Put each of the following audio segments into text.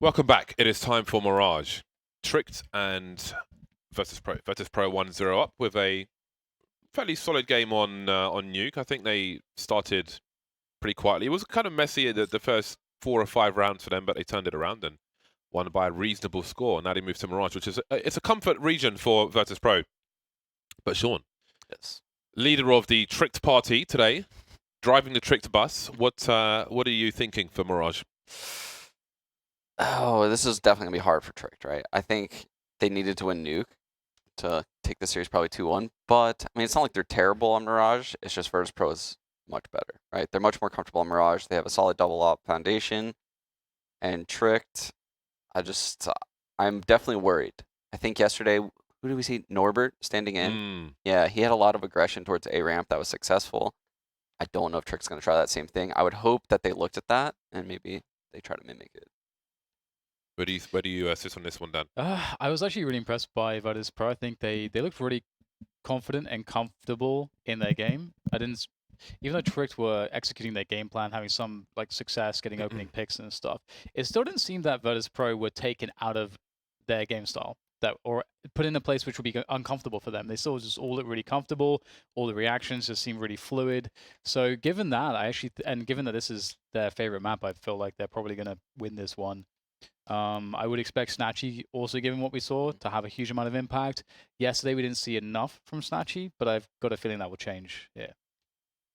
Welcome back. It is time for Mirage. Tricked and Virtus.pro. Virtus.pro 1-0 up with a fairly solid game on Nuke. I think they started pretty quietly. It was kind of messy at the first 4 or 5 rounds for them, but they turned it around and won by a reasonable score. Now they move to Mirage, which is it's a comfort region for Virtus.pro. But Sean, yes, leader of the Tricked party today, driving the Tricked bus. What are you thinking for Mirage? Oh, this is definitely going to be hard for Tricked, right? I think they needed to win Nuke to take the series probably 2-1. But, I mean, it's not like they're terrible on Mirage. It's just Virtus.pro is much better, right? They're much more comfortable on Mirage. They have a solid double-op foundation. And Tricked, I'm definitely worried. I think yesterday, who did we see? Norbert standing in. Yeah, he had a lot of aggression towards A-ramp that was successful. I don't know if Tricked's going to try that same thing. I would hope that they looked at that and maybe they try to mimic it. Where do you sit on this one, Dan? I was actually really impressed by Virtus.pro. I think they looked really confident and comfortable in their game. Even though Tricked were executing their game plan, having some success, getting opening picks and stuff, it still didn't seem that Virtus.pro were taken out of their game style or put in a place which would be uncomfortable for them. They still just all look really comfortable. All the reactions just seem really fluid. So given that, given that this is their favorite map, I feel like they're probably going to win this one. I would expect Snatchy, also given what we saw, to have a huge amount of impact. Yesterday we didn't see enough from Snatchy, but I've got a feeling that will change. Yeah.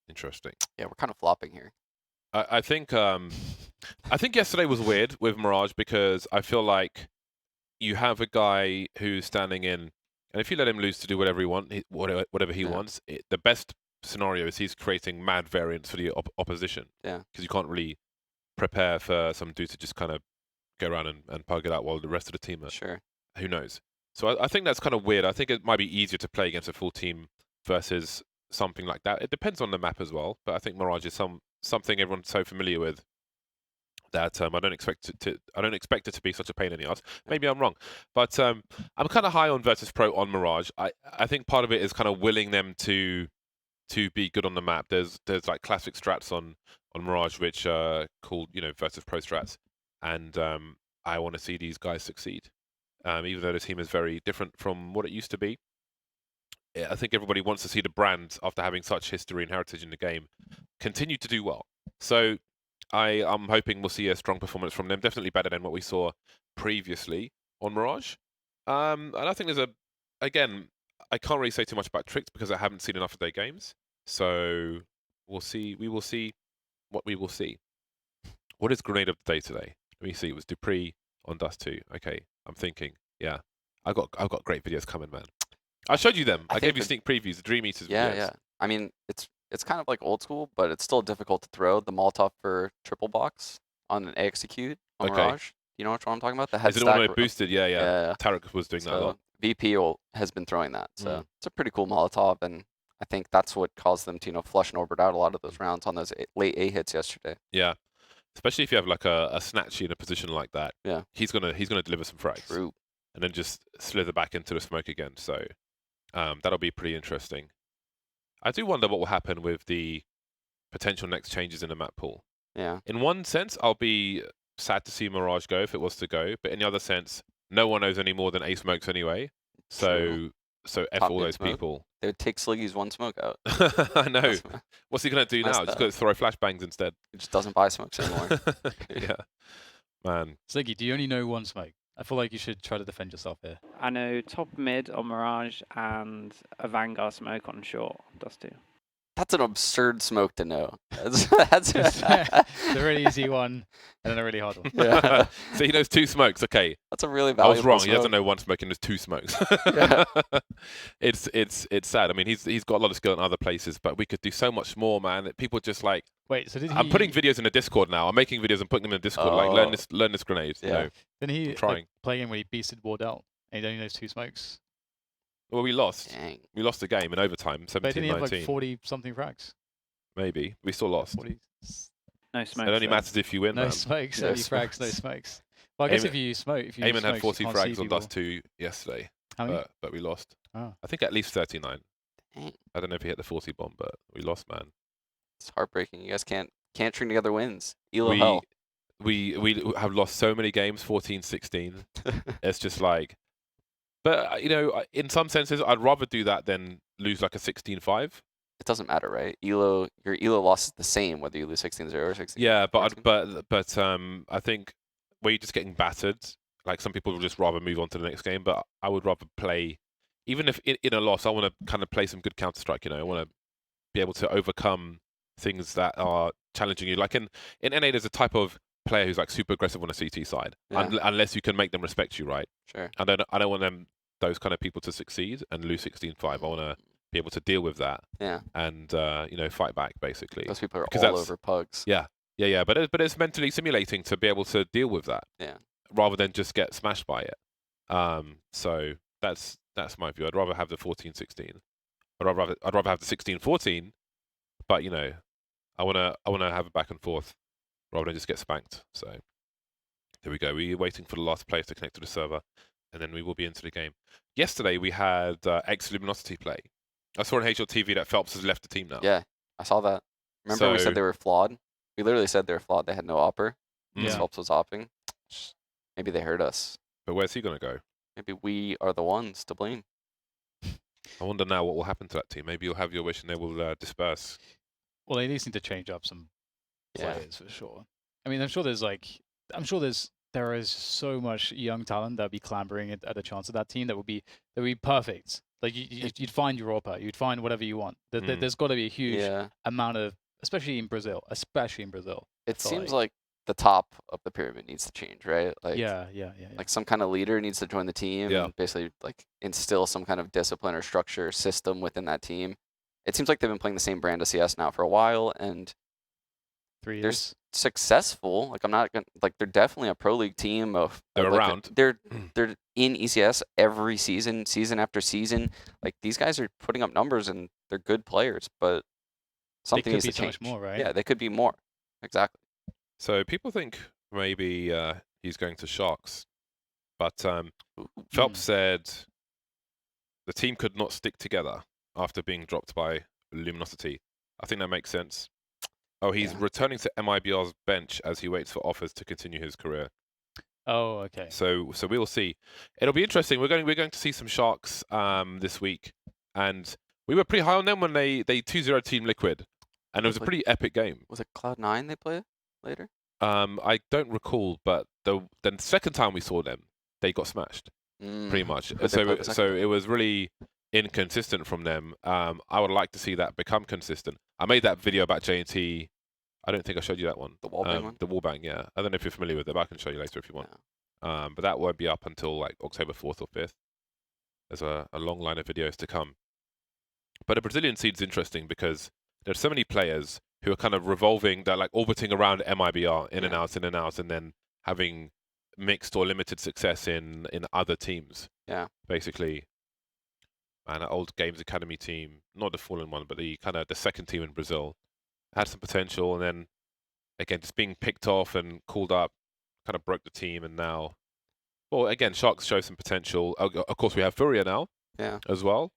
Interesting. Yeah, we're kind of flopping here. I think yesterday was weird with Mirage because I feel like you have a guy who's standing in, and if you let him loose to do whatever he wants, the best scenario is he's creating mad variants for the opposition. Yeah. Because you can't really prepare for some dude to just kind of go around and pug it out while the rest of the team are. Sure. Who knows? So I think that's kind of weird. I think it might be easier to play against a full team versus something like that. It depends on the map as well, but I think Mirage is something everyone's so familiar with that I don't expect it to be such a pain in the ass. Maybe I'm wrong, but I'm kind of high on Virtus.pro on Mirage. I think part of it is kind of willing them to be good on the map. There's like classic strats on Mirage which are called Virtus.pro strats, and I want to see these guys succeed. Even though the team is very different from what it used to be. I think everybody wants to see the brand, after having such history and heritage in the game, continue to do well. So I'm hoping we'll see a strong performance from them, definitely better than what we saw previously on Mirage. And I think again, I can't really say too much about Tricked because I haven't seen enough of their games. So we'll see. We will see what we will see. What is Grenade of the Day today? Let me see. It was Dupree on Dust 2. Okay, I'm thinking. Yeah, I've got great videos coming, man. I showed you them. I gave you sneak previews, the Dream Eaters videos. Yeah. I mean, it's kind of like old school, but it's still difficult to throw the Molotov for triple box on an execute on Mirage. You know what I'm talking about? The head Is it the one where it boosted? Yeah. Tarek was doing that a lot. VP has been throwing that, so it's a pretty cool Molotov, and I think that's what caused them to flush Norbert out a lot of those rounds on those late A hits yesterday. Yeah, especially if you have like a Snatchy in a position like that. Yeah, he's gonna deliver some frags. True. And then just slither back into the smoke again. So that'll be pretty interesting. I do wonder what will happen with the potential next changes in the map pool. Yeah. In one sense, I'll be sad to see Mirage go if it was to go, but in the other sense, no one knows any more than A Smokes anyway. So F all those people. They would take Sliggy's one smoke out. I know. What's he gonna do now? Just go throw flashbangs instead. He just doesn't buy smokes anymore. Yeah, man. Sliggy, do you only know one smoke? I feel like you should try to defend yourself here. I know top mid on Mirage and a Vanguard smoke on short, Dust 2. That's an absurd smoke to know. That's a really easy one and then a really hard one. Yeah. So he knows 2 smokes. Okay. That's a really valuable I was wrong. smoke. He doesn't know 1 smoke and there's 2 smokes. Yeah. It's sad. I mean, he's got a lot of skill in other places, but we could do so much more, man. That people just like. Wait, so I'm putting videos in the Discord now. I'm making videos and putting them in the Discord. Like learn this grenade. Yeah. Then he I'm trying. Play game where he beasted Wardell and he only knows 2 smokes. Well, we lost. Dang. We lost the game in overtime, 17-19. But didn't he have like 40 something frags? Maybe we still lost. 40. No smokes. It only matters if you win. No man. smokes, No only frags, no smokes. Well, I guess if you smoke, Eamon had 40 frags on Dust 2 yesterday. How many? But we lost. Oh. I think at least 39. Dang. I don't know if he hit the 40 bomb, but we lost, man. It's heartbreaking. You guys can't string together wins. Elo hell. we have lost so many games, 14-16. It's just like, but in some senses, I'd rather do that than lose like a 16-5. It doesn't matter, right? Your elo loss is the same whether you lose 16-0 or 16. Yeah, but I think where you're just getting battered, like some people would just rather move on to the next game. But I would rather play, even if in a loss, I want to kind of play some good Counter-Strike. I want to be able to overcome things that are challenging you. Like in NA, there's a type of player who's like super aggressive on a CT side, unless you can make them respect you, right? Sure. I don't want those kind of people to succeed and lose 16-5. I want to be able to deal with that. Yeah. And fight back basically. Those people are Because all over pugs. Yeah. But it's mentally simulating to be able to deal with that. Yeah. Rather than just get smashed by it. So that's my view. I'd rather have the 14-16. I'd rather have the 16-14. But I wanna have a back and forth rather than just get spanked. So there we go. We're waiting for the last player to connect to the server, and then we will be into the game. Yesterday we had ex-Luminosity play. I saw on HLTV that Phelps has left the team now. Yeah, I saw that. Remember we said they were flawed? We literally said they were flawed. They had no opper. Yeah. Phelps was opping. Maybe they heard us. But where's he going to go? Maybe we are the ones to blame. I wonder now what will happen to that team. Maybe you'll have your wish and they will disperse. Well, they just need to change up some players for sure. I mean, there is so much young talent that would be clambering at a chance of that team that would be perfect. Like you'd find Europa, you'd find whatever you want. There's got to be a huge amount of, especially in Brazil. It seems like the top of the pyramid needs to change, right? Like yeah. Like some kind of leader needs to join the team and basically like instill some kind of discipline or structure system within that team. It seems like they've been playing the same brand of CS now for a while, and 3 they're years. successful. Like I'm not gonna like they're definitely a pro league team they're around. They're in ECS every season after season. Like these guys are putting up numbers and they're good players, but something needs to change. So much more, right? Yeah, they could be more. Exactly. So people think maybe he's going to Sharks, but Phelps said the team could not stick together after being dropped by Luminosity. I think that makes sense. Oh, he's returning to MIBR's bench as he waits for offers to continue his career. Oh, okay. So we will see. It'll be interesting. We're going to see some Sharks this week, and we were pretty high on them when they 2-0 Team Liquid, and it was a pretty epic game. Was it Cloud9 they played later? I don't recall, but the second time we saw them, they got smashed pretty much. So it was really inconsistent from them. I would like to see that become consistent. I made that video about J&T. I don't think I showed you that one. The wallbang one? The wallbang, yeah. I don't know if you're familiar with it, but I can show you later if you want. Yeah. But that won't be up until like October 4th or 5th. There's a long line of videos to come. But the Brazilian seed's interesting because there's so many players who are kind of revolving, they're like orbiting around MIBR, in and out, and then having mixed or limited success in other teams. Yeah. Basically. And an old Games Academy team, not the fallen one, but the second team in Brazil, had some potential, and then again just being picked off and called up, kind of broke the team, and now, well, again Sharks show some potential. Of course, we have Furia now, as well.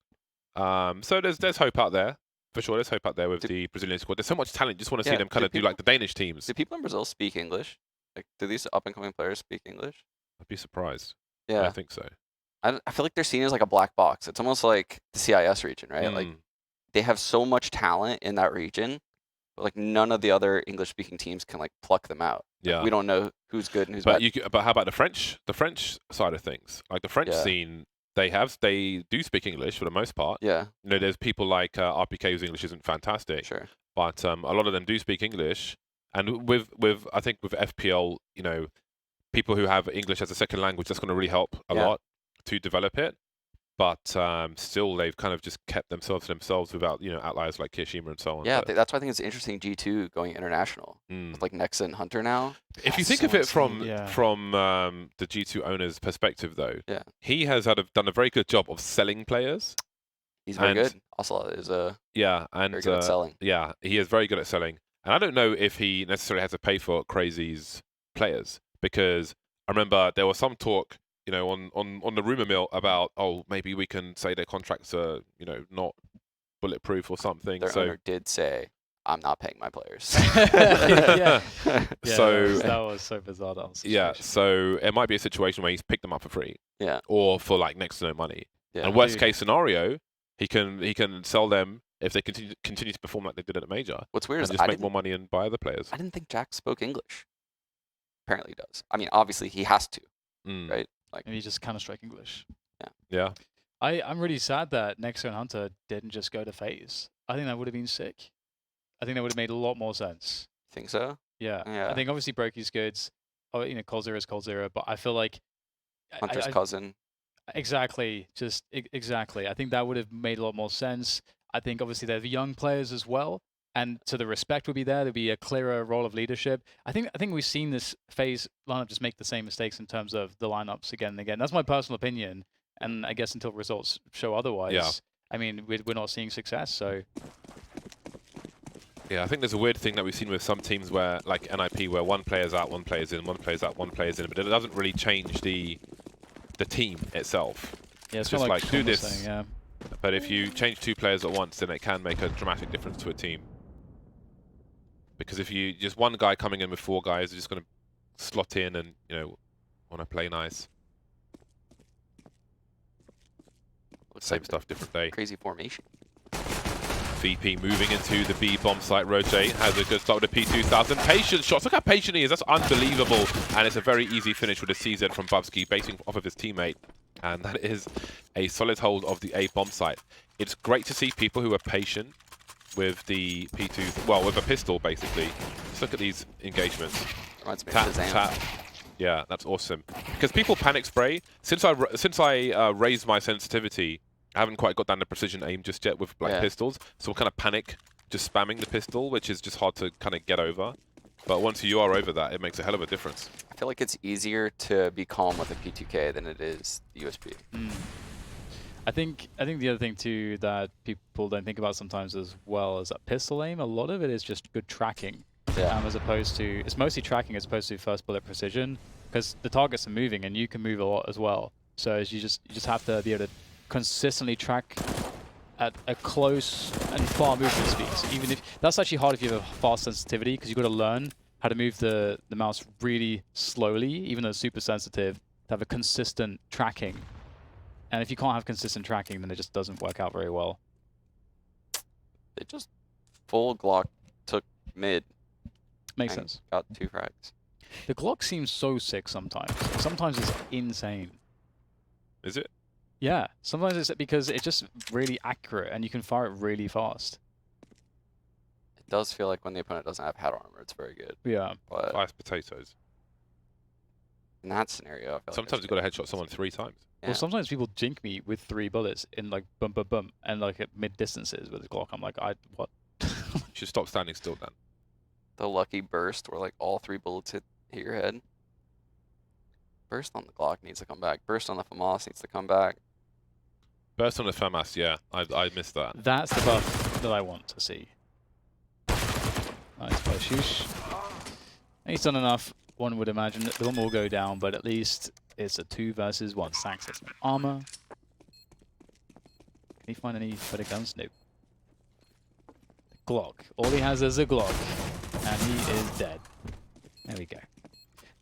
So there's hope out there for sure. There's hope out there with the Brazilian squad. There's so much talent. You just want to see them kind of do like the Danish teams. Do people in Brazil speak English? Like, do these up and coming players speak English? I'd be surprised. Yeah, I think so. I feel like they're seen as like a black box. It's almost like the CIS region, right? Like they have so much talent in that region, but like none of the other English-speaking teams can like pluck them out. Like, we don't know who's good and who's bad. But how about the French? The French side of things, like the French scene, they do speak English for the most part. Yeah. There's people like RPK whose English isn't fantastic. Sure. But a lot of them do speak English, and with I think with FPL, people who have English as a second language, that's going to really help a lot to develop it. But still, they've kind of just kept themselves to themselves without outliers like Kirishima and so on. Yeah, that's why I think it's interesting G2 going international with like Nexa and Hunter now. If you think of it from the G2 owner's perspective, though, he has done a very good job of selling players. He's very good. Ocelot is very good at selling. Yeah, he is very good at selling. And I don't know if he necessarily has to pay for Crazy's players, because I remember there was some talk, on the rumor mill about, maybe we can say their contracts are, not bulletproof or something. Their owner did say, I'm not paying my players. Yeah. So that was so bizarre. That was yeah, so it might be a situation where he's picked them up for free. Yeah. Or for like next to no money. Yeah. And worst Dude. case scenario, he can sell them if they continue to perform like they did at the major. What's weird And is just make more money and buy other players. I didn't think Jack spoke English. Apparently he does. I mean, obviously he has to, right? Like, And he just Counter-Strike English. Yeah. I'm really sad that Nexo and Hunter didn't just go to FaZe. I think that would have been sick. I think that would have made a lot more sense. think so? Yeah. Yeah. I think obviously Brokey's good. Oh, you know, Cold Zero is Cold Zero, but I feel like Hunter's cousin. Exactly. Just exactly. I think that would have made a lot more sense. I think obviously they're the young players as well, and so the respect would be there. There'd be a clearer role of leadership. I think we've seen this FaZe lineup just make the same mistakes in terms of the lineups again and again. That's my personal opinion, and I guess until results show otherwise. Yeah. I mean, we're not seeing success. So Yeah, I think there's a weird thing that we've seen with some teams where, like NIP, where one player's out, one player's in, one player's out, one player's in, but it doesn't really change the team itself. yeah, It's it's just not like, do Sean was this. saying, yeah. But if you change 2 players at once, then it can make a dramatic difference to a team. Because if you just one guy coming in with 4 guys is just going to slot in and, you know, want to play nice. Looks Same like stuff, different day. crazy formation. VP moving into the B bomb site. Roger has a good start with the P2000. Patient shots. Look how patient he is. That's unbelievable. And it's a very easy finish with a CZ from Bubsky, basing off of his teammate. And that is a solid hold of the A bomb site. It's great to see people who are patient with the P2, well, with a pistol, basically. Just look at these engagements. Reminds me Tap, of Shazam. tap. Yeah, that's awesome. Because people panic spray. Since I raised my sensitivity, I haven't quite got down to precision aim just yet with like pistols. So we'll kind of panic just spamming the pistol, which is just hard to kind of get over. But once you are over that, it makes a hell of a difference. I feel like it's easier to be calm with a P2K than it is the USB. I think the other thing too that people don't think about sometimes as well is that pistol aim. A lot of it is just good tracking, as opposed to it's mostly tracking as opposed to first bullet precision, because the targets are moving and you can move a lot as well. So you just have to be able to consistently track at a close and far movement speeds. Even if that's actually hard if you have a fast sensitivity, because you've got to learn how to move the mouse really slowly, even though it's super sensitive, to have a consistent tracking. And if you can't have consistent tracking, then it just doesn't work out very well. They just full Glock took mid. Makes and sense. Got 2 frags. The Glock seems so sick sometimes. Sometimes it's insane. Is it? Yeah, sometimes it's because it's just really accurate and you can fire it really fast. It does feel like when the opponent doesn't have hat armor, it's very good. Yeah. But 5 potatoes. in that scenario, I feel Sometimes you've got to headshot someone 3 times. Yeah. Well, sometimes people jink me with 3 bullets in like bum bum bum and like at mid distances with the Glock. I'm like, what? You should stop standing still then. The lucky burst where like all 3 bullets hit your head. Burst on the Glock needs to come back. Burst on the FAMAS needs to come back. Burst on the FAMAS, yeah. I missed that. That's the buff that I want to see. Nice by Shoosh. He's done enough, one would imagine. The one will go down, but at least it's a 2 versus 1. Sax has no armor. Can he find any better guns? Nope. Glock. All he has is a Glock. And he is dead. There we go.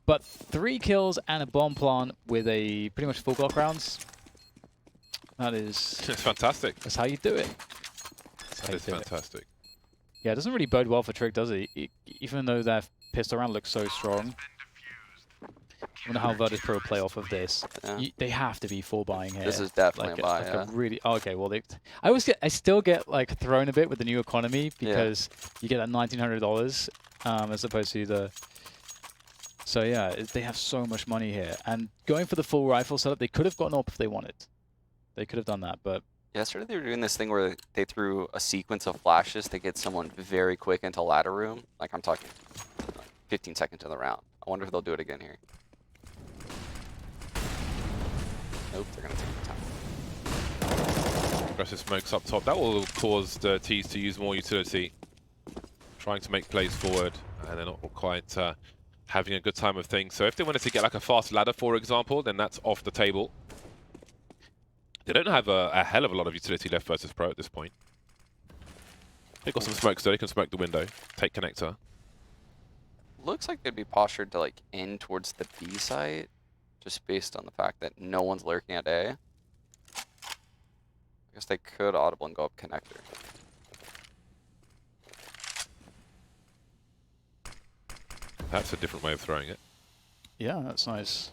But 3 kills and a bomb plant with a pretty much full Glock rounds. That is... It's fantastic. That's how you do it. That is fantastic. Yeah, it doesn't really bode well for Trick, does it? Even though their pistol round looks so strong. I wonder how Virtus.pro play off of this. Yeah. They have to be full buying here. This is definitely like a buy, a really okay. Well, I still get like thrown a bit with the new economy because you get that $1,900 as opposed to the. So yeah, they have so much money here, and going for the full rifle setup, they could have gotten up if they wanted. They could have done that, but. Yesterday they were doing this thing where they threw a sequence of flashes to get someone very quick into ladder room. Like I'm talking 15 seconds in the round. I wonder if they'll do it again here. Nope, they're gonna take the time. Aggressive smokes up top. That will cause the T's to use more utility. Trying to make plays forward, and they're not quite having a good time of things. So if they wanted to get like a fast ladder, for example, then that's off the table. They don't have a hell of a lot of utility left versus Pro at this point. They've got some smoke, so they can smoke the window. Take connector. Looks like they'd be postured to like in towards the B site, just based on the fact that no one's lurking at A. I guess they could audible and go up connector. That's a different way of throwing it. Yeah, that's nice.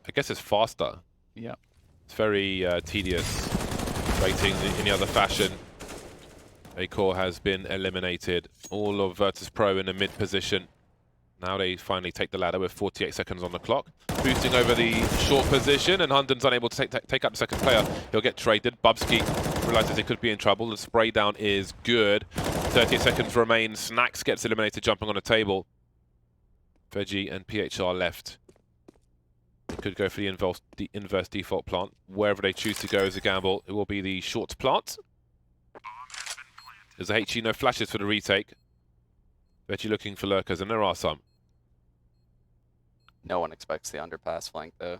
I guess it's faster. Yeah. It's very tedious waiting in any other fashion. A-Core has been eliminated. All of Virtus.pro in the mid position. Now they finally take the ladder with 48 seconds on the clock. Boosting over the short position, and Hunden's unable to take out the second player. He'll get traded. Bubsky realizes he could be in trouble. The spray down is good. 38 seconds remain. Snacks gets eliminated, jumping on the table. Veggie and PHR left. They could go for the inverse default plant. Wherever they choose to go is a gamble. It will be the short plant. There's a HE, no flashes for the retake. Veggie looking for lurkers, and there are some. No one expects the underpass flank though.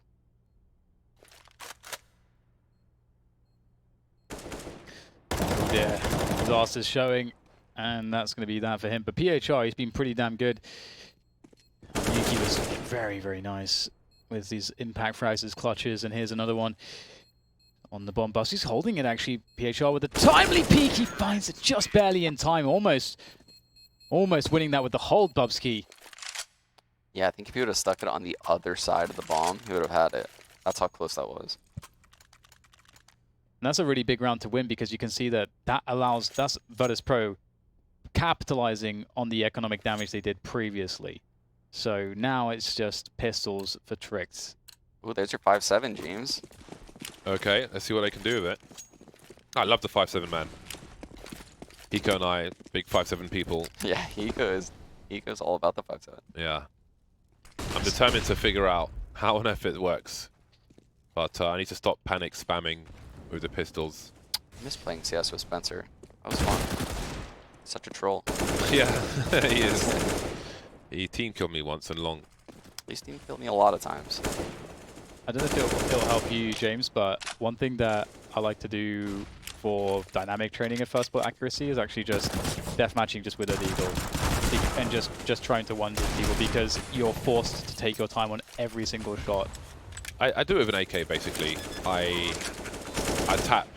Yeah, disaster's showing, and that's going to be that for him. But PHR, he's been pretty damn good. Yuki was very, very nice with these impact frags, clutches, and here's another one on the bomb bus. He's holding it actually, PHR, with a timely peek. He finds it just barely in time, almost winning that with the hold, Bubsky. Yeah, I think if he would have stuck it on the other side of the bomb, he would have had it. That's how close that was. And that's a really big round to win, because you can see that that's Virtus.pro capitalizing on the economic damage they did previously. So now it's just pistols for tricks. Ooh, there's your 5-7, James. Okay, let's see what they can do with it. I love the 5-7 man. Hiko and I, big 5-7 people. Yeah, Hiko's all about the 5-7. Yeah. I'm determined to figure out how on earth it works. But I need to stop panic spamming with the pistols. I miss playing CS with Spencer. That was fun. Such a troll. Yeah, he is. He team killed me once and long. He's team killed me a lot of times. I don't know if it'll help you, James, but one thing that I like to do for dynamic training at first blow accuracy is actually just deathmatching just with a deagle, and just trying to one deagle, because you're forced to take your time on every single shot. I do it with an AK basically. I tap.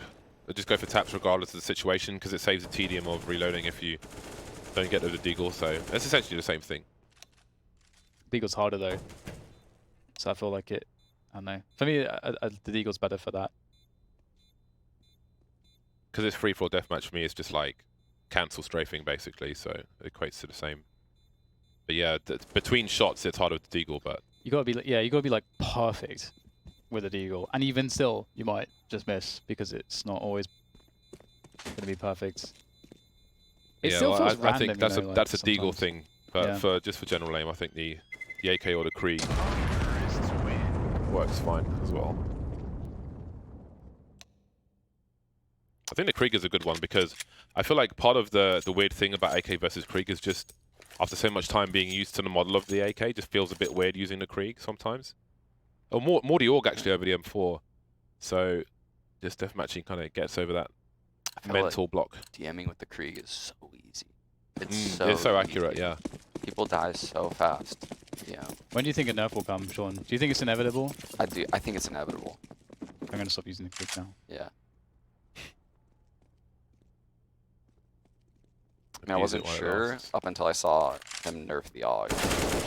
I just go for taps regardless of the situation, because it saves the tedium of reloading if you don't get to the deagle. So it's essentially the same thing. Deagle's harder though, so I feel like it. I don't know. For me, the deagle's better for that. Because it's free-for-all deathmatch for me, it's just like cancel strafing basically, so it equates to the same. But yeah, between shots it's harder to deagle, but You gotta be, yeah, you gotta be like perfect with a deagle, and even still, you might just miss because it's not always gonna be perfect. It yeah, still well, feels I random, think that's you know, a that's a sometimes. deagle thing, but Yeah. just for general aim, I think the AK or the Krieg works fine as well. I think the Krieg is a good one, because I feel like part of the weird thing about AK versus Krieg is just after so much time being used to the model of the AK, just feels a bit weird using the Krieg sometimes. Or more the AUG actually over the M4. So just deathmatching kind of gets over that mental block. DMing with the Krieg is so easy. It's so accurate, easy. yeah. People die so fast. Yeah, When do you think a nerf will come, Sean? Do you think it's inevitable? I do. I think it's inevitable. I'm gonna stop using the click now. Yeah. I mean, I wasn't sure up until I saw him nerf the AUG.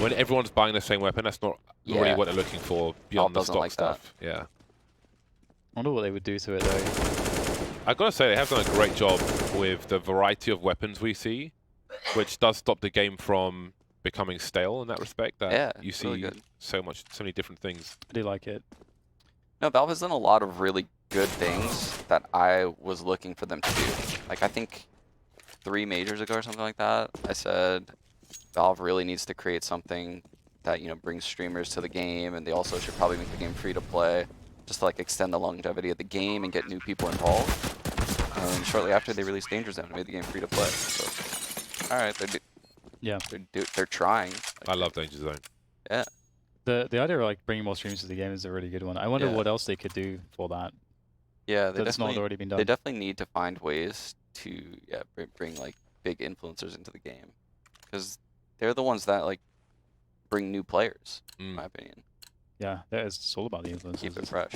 When everyone's buying the same weapon, that's not really Yeah. what they're looking for beyond the doesn't stock like that. stuff. Yeah. I wonder what they would do to it though. I've got to say, they have done a great job with the variety of weapons we see, which does stop the game from becoming stale in that respect. That Yeah, you it's see really good. so many different things. I do like it. No, Valve has done a lot of really good things that I was looking for them to do. Like, I think 3 majors ago or something like that, I said Valve really needs to create something that, you know, brings streamers to the game, and they also should probably make the game free to play, just to like extend the longevity of the game and get new people involved. And shortly after, they released Danger Zone and made the game free to play. So, all right, they're trying. I love Danger Zone. Yeah. The idea of like bringing more streams to the game is a really good one. I wonder Yeah. what else they could do for that. Yeah, they That's not definitely already been done. they definitely need to find ways to bring like big influencers into the game, because they're the ones that like bring new players, in my opinion. Yeah, it's all about the influencers. Keep it fresh.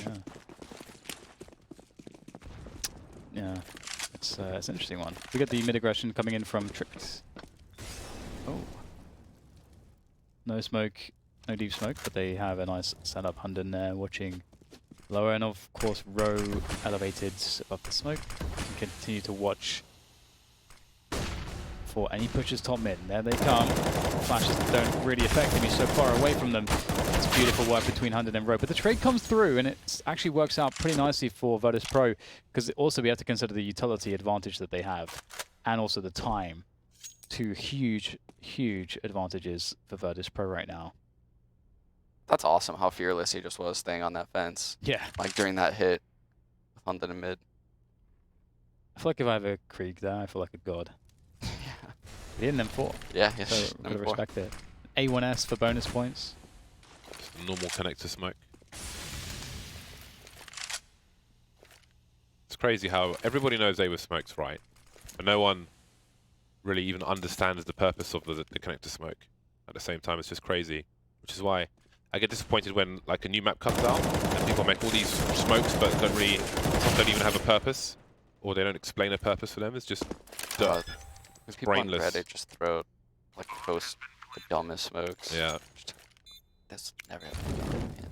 Yeah, it's an interesting one. We get the mid aggression coming in from Tricked. Oh, no smoke, no deep smoke, but they have a nice setup. Hunden there watching lower, and of course Row elevated above the smoke. Can continue to watch for any pushes top mid. And there they come. Flashes don't really affect him. He's so far away from them. It's beautiful work between Hunden and Row. But the trade comes through, and it actually works out pretty nicely for Virtus.pro, because also we have to consider the utility advantage that they have, and also the time. Two huge, huge advantages for Virtus.pro right now. That's awesome how fearless he just was staying on that fence. Yeah. Like during that hit with Hunden and mid. I feel like if I have a Krieg there, I feel like a god. He didn't M4. Yeah, So gotta respect it. A1S for bonus points. Just a normal connector smoke. It's crazy how everybody knows A with smokes, right? But no one really even understands the purpose of the connector smoke. At the same time, it's just crazy. Which is why I get disappointed when like a new map comes out and people make all these smokes but some don't even have a purpose, or they don't explain a purpose for them. It's just dirt. Because people on brainless. Reddit just throw, like, post the dumbest smokes. Yeah. That's never happened.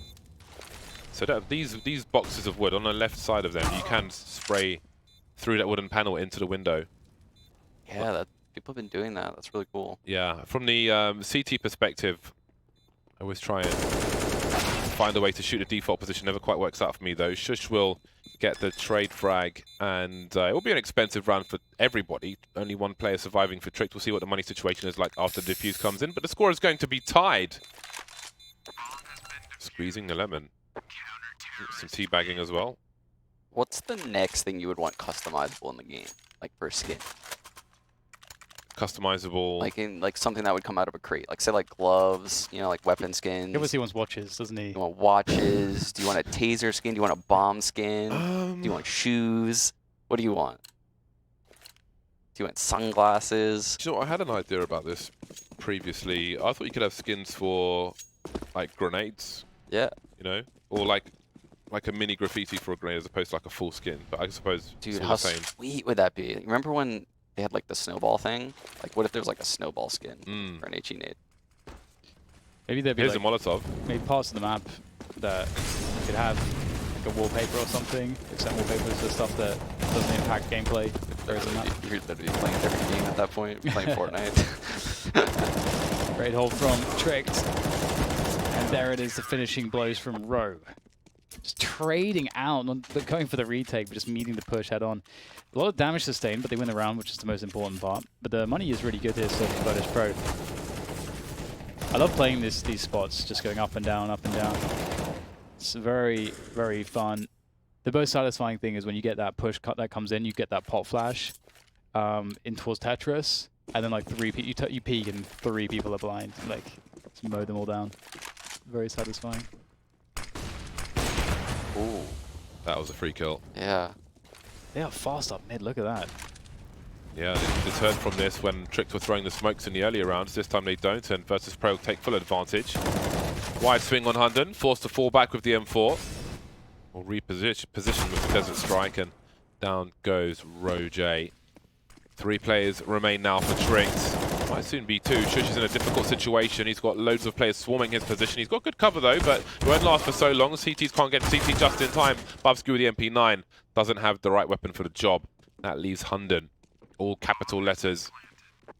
So these boxes of wood on the left side of them, you can spray through that wooden panel into the window. Yeah, people have been doing that. That's really cool. Yeah, from the CT perspective, I always try and find a way to shoot a default position. Never quite works out for me though. Shush will get the trade frag, and it will be an expensive round for everybody. Only one player surviving for Tricked. We'll see what the money situation is like after the defuse comes in, but the score is going to be tied. Squeezing the lemon. Some teabagging as well. What's the next thing you would want customizable in the game, like for a skin? Customizable. Like something that would come out of a crate, like say like gloves, you know, like weapon skins. He obviously wants watches, doesn't he? You want watches? Do you want a taser skin? Do you want a bomb skin? Do you want shoes? What do you want? Do you want sunglasses? Do you know what? I had an idea about this previously. I thought you could have skins for like grenades. Yeah. You know, or like a mini graffiti for a grenade as opposed to like a full skin. But I suppose Dude, it's all how the same. sweet would that be? Remember when they had like the snowball thing? Like, what if there was like a snowball skin for an HE nade? Maybe there'd be Here's like a Molotov. maybe parts of the map that you could have like a wallpaper or something. Except wallpapers for stuff that doesn't impact gameplay. You'd be playing a different game at that point, playing Fortnite. Great hold from Tricked. And there it is, the finishing blows from Row. Just trading out, not going for the retake, but just meeting the push head on. A lot of damage sustained, but they win the round, which is the most important part. But the money is really good here still for Virtus.pro. I love playing these spots, just going up and down, up and down. It's very, very fun. The most satisfying thing is when you get that push cut that comes in, you get that pop flash in towards Tetris, and then like you peek and 3 people are blind. Like, just mow them all down. Very satisfying. Ooh. That was a free kill. Yeah. They are fast up mid, look at that. Yeah, they deterred from this when Tricked were throwing the smokes in the earlier rounds. This time they don't, and Virtus.pro take full advantage. Wide swing on Hunden, forced to fall back with the M4. Or reposition with the Desert Strike, and down goes Roj. 3 players remain now for Tricked. Might soon be 2. Shush is in a difficult situation. He's got loads of players swarming his position. He's got good cover though, but it won't last for so long. CTs can't get CT just in time. Bubsky with the MP9 doesn't have the right weapon for the job. That leaves Hunden. All capital letters. I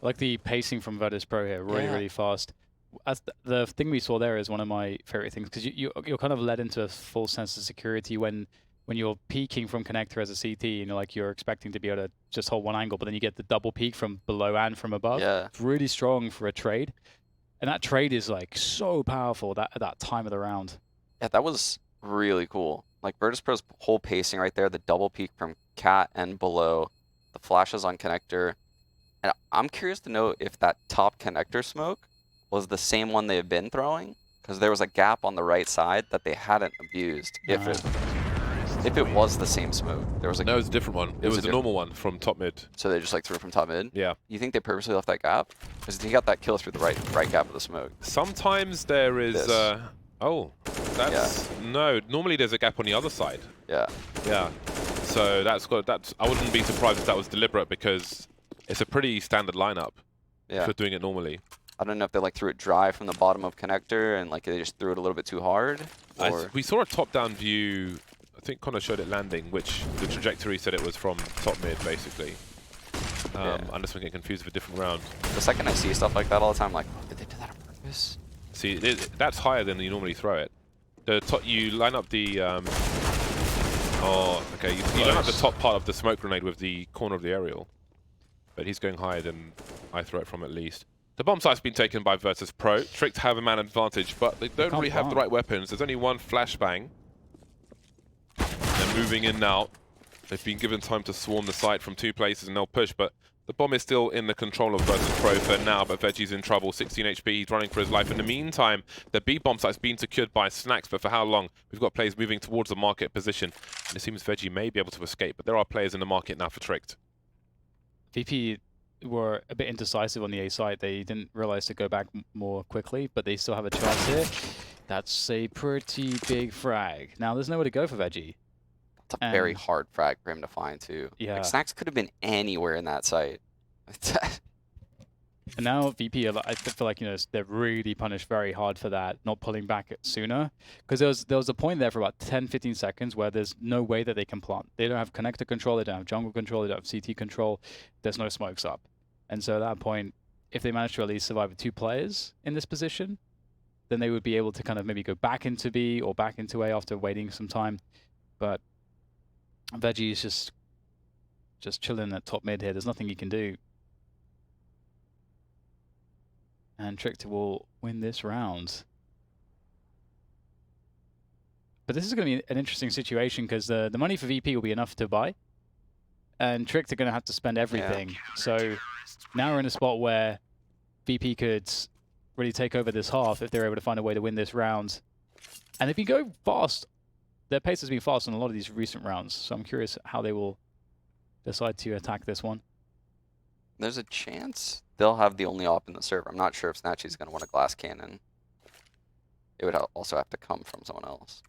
like the pacing from Virtus.pro here, really, really fast. As the thing we saw there is one of my favorite things, because you're kind of led into a full sense of security when you're peeking from connector as a CT, and you're expecting to be able to just hold one angle, but then you get the double peek from below and from above. Yeah. It's really strong for a trade. And that trade is like so powerful at that time of the round. Yeah, that was really cool. Like Virtus.pro's whole pacing right there, the double peek from Cat and below, the flashes on connector. And I'm curious to know if that top connector smoke was the same one they had been throwing, because there was a gap on the right side that they hadn't abused. If it If it was the same smoke, there was like No, it was a different one. It was a the normal one from top mid. so they just like threw it from top mid. Yeah. You think they purposely left that gap? Because he got that kill through the right gap of the smoke. Sometimes there is. Oh, that's no. Normally there's a gap on the other side. Yeah. Yeah. So that's got. That's. I wouldn't be surprised if that was deliberate because it's a pretty standard lineup. Yeah. If you're doing it normally. I don't know if they like threw it dry from the bottom of connector and like they just threw it a little bit too hard. Or We saw a top-down view. I think Connor showed it landing, which the trajectory said it was from top mid, basically. Unless we get confused with a different round. the second I see stuff like that all the time, I'm like, oh, did they do that on purpose? See, that's higher than you normally throw it. The top, you line up the. Oh, okay. You line up the top part of the smoke grenade with the corner of the aerial, but he's going higher than I throw it from at least. The bomb site's been taken by Virtus.pro. Tricked have a man advantage, but they don't really have the right weapons. There's only one flashbang. They're moving in now. They've been given time to swarm the site from 2 places and they'll push, but the bomb is still in the control of Virtus.pro for now, but Veggie's in trouble. 16 HP, he's running for his life. In the meantime, the B bomb site's been secured by Snacks, but for how long? We've got players moving towards the market position, and it seems Veggie may be able to escape, but there are players in the market now for Tricked. VP were a bit indecisive on the A site. They didn't realize to go back more quickly, but they still have a chance here. That's a pretty big frag. Now, there's nowhere to go for Veggie. It's a very hard frag for him to find, too. Yeah. Like, Snacks could have been anywhere in that site. And now VP, I feel like, you know, they're really punished very hard for that, not pulling back sooner. Because there was a point there for about 10, 15 seconds where there's no way that they can plant. They don't have connector control, they don't have jungle control, they don't have CT control. There's no smokes up. And so at that point, if they manage to at least survive with 2 players in this position, then they would be able to kind of maybe go back into B or back into A after waiting some time. But Veggie is just chilling at top mid here. There's nothing he can do. And Tricked will win this round. But this is going to be an interesting situation because the money for VP will be enough to buy. And Tricked are going to have to spend everything. Yeah. So now we're in a spot where VP could really take over this half if they're able to find a way to win this round. And if you go fast, their pace has been fast in a lot of these recent rounds. So I'm curious how they will decide to attack this one. There's a chance they'll have the only op in the server. I'm not sure if Snatchy's going to want a glass cannon. It would also have to come from someone else.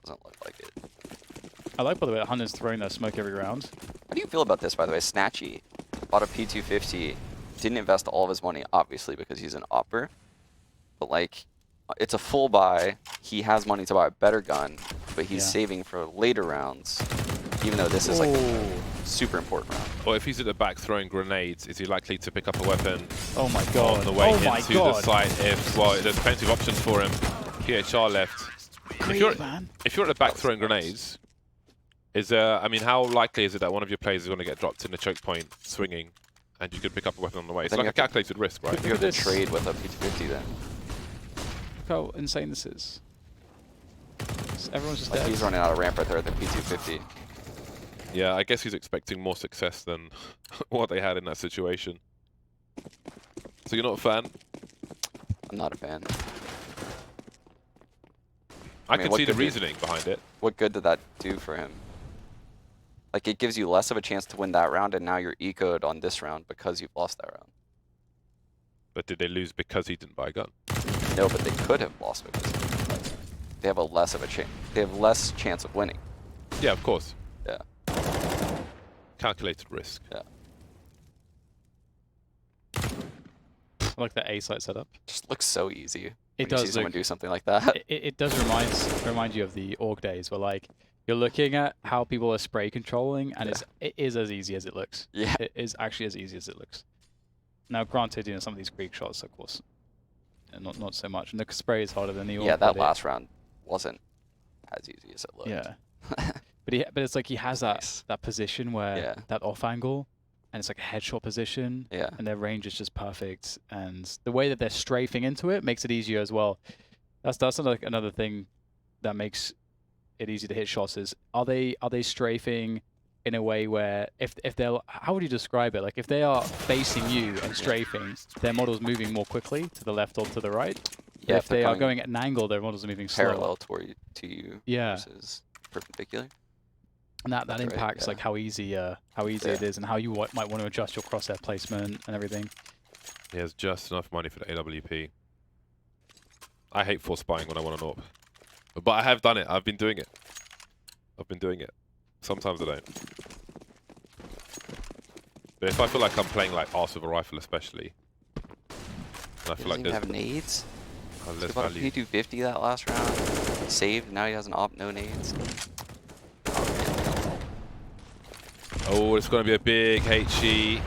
Doesn't look like it. I like, by the way, that Hunter's throwing that smoke every round. How do you feel about this, by the way? Snatchy bought a P250, didn't invest all of his money, obviously, because he's an opper. But, like, it's a full buy. He has money to buy a better gun, but he's saving for later rounds, even though this is, like, a super important round. Or if he's at the back throwing grenades, is he likely to pick up a weapon oh my God. on the way into the site? Well, there's plenty of options for him. PHR left. If you're at the back throwing grenades, I mean, how likely is it that one of your players is going to get dropped in the choke point swinging, and you could pick up a weapon on the way? It's like a calculated risk, right? You have to trade with a P250 then. Look how insane this is. Everyone's just like dead. He's running out of ramp right there at the P250. Yeah, I guess he's expecting more success than what they had in that situation. So you're not a fan? I'm not a fan. I can see the reasoning behind it. What good did that do for him? Like, it gives you less of a chance to win that round, and now you're ecoed on this round because you've lost that round. But did they lose because he didn't buy a gun? No, but they could have lost because he didn't buy a gun. They have a less of a chance. They have less chance of winning. Yeah, of course. Yeah. Calculated risk. Yeah. I like that A site setup. Just looks so easy. It does. See someone do something like that. It does remind you of the org days where, like, you're looking at how people are spray controlling, and it is as easy as it looks. Yeah. It is actually as easy as it looks. Now, granted, you know, some of these Greek shots, of course, not so much. And the spray is harder than the org. Yeah, that last round wasn't as easy as it looked. Yeah. but it's like he has that position where that off angle, and it's like a headshot position. Yeah. And their range is just perfect, and the way that they're strafing into it makes it easier as well. That's like another thing that makes it easy to hit shots is are they strafing in a way where if they're, how would you describe it? Like if they are facing you and strafing, their model's moving more quickly to the left or to the right. Yeah, if they are going at an angle, their models are moving slower. Parallel to you. Yeah. Versus perpendicular. And that That's right, impacts yeah. like how easy it is and how you might want to adjust your crosshair placement and everything. He has just enough money for the AWP. I hate force spying when I want an AWP. But I have done it. I've been doing it. Sometimes I don't. But if I feel like I'm playing like arse with a rifle especially, and I feel like Doesn't there's have nades. less About a value. P250 that last round. Saved. Now he has an op, no nades. Oh, it's going to be a big HE.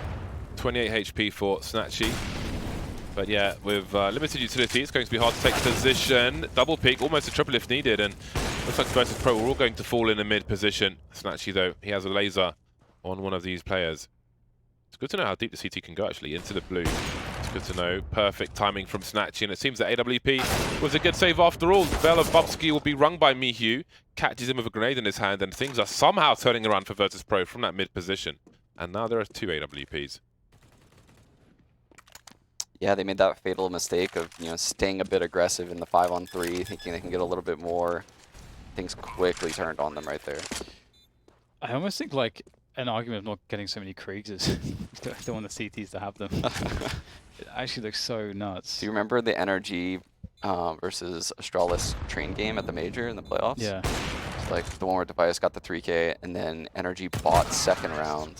28 HP for Snatchy. But yeah, with limited utility, it's going to be hard to take position. Double peek, almost a triple if needed, and looks like Virtus.pro are all going to fall in a mid position. Snatchy, though, he has a laser on one of these players. It's good to know how deep the CT can go, actually, into the blue. It's good to know. Perfect timing from Snatchy, and it seems that AWP was a good save after all. Bell of Bubsky will be rung by Mihu, catches him with a grenade in his hand, and things are somehow turning around for Virtus.pro from that mid position. And now there are 2 AWPs. Yeah, they made that fatal mistake of, you know, staying a bit aggressive in the 5-on-3, thinking they can get a little bit more. Things quickly turned on them right there. I almost think like an argument of not getting so many Kriegs is don't want the CTs to have them. It actually looks so nuts. Do you remember the NRG versus Astralis train game at the major in the playoffs? Yeah. It's like the one where Device got the 3K and then NRG bought second round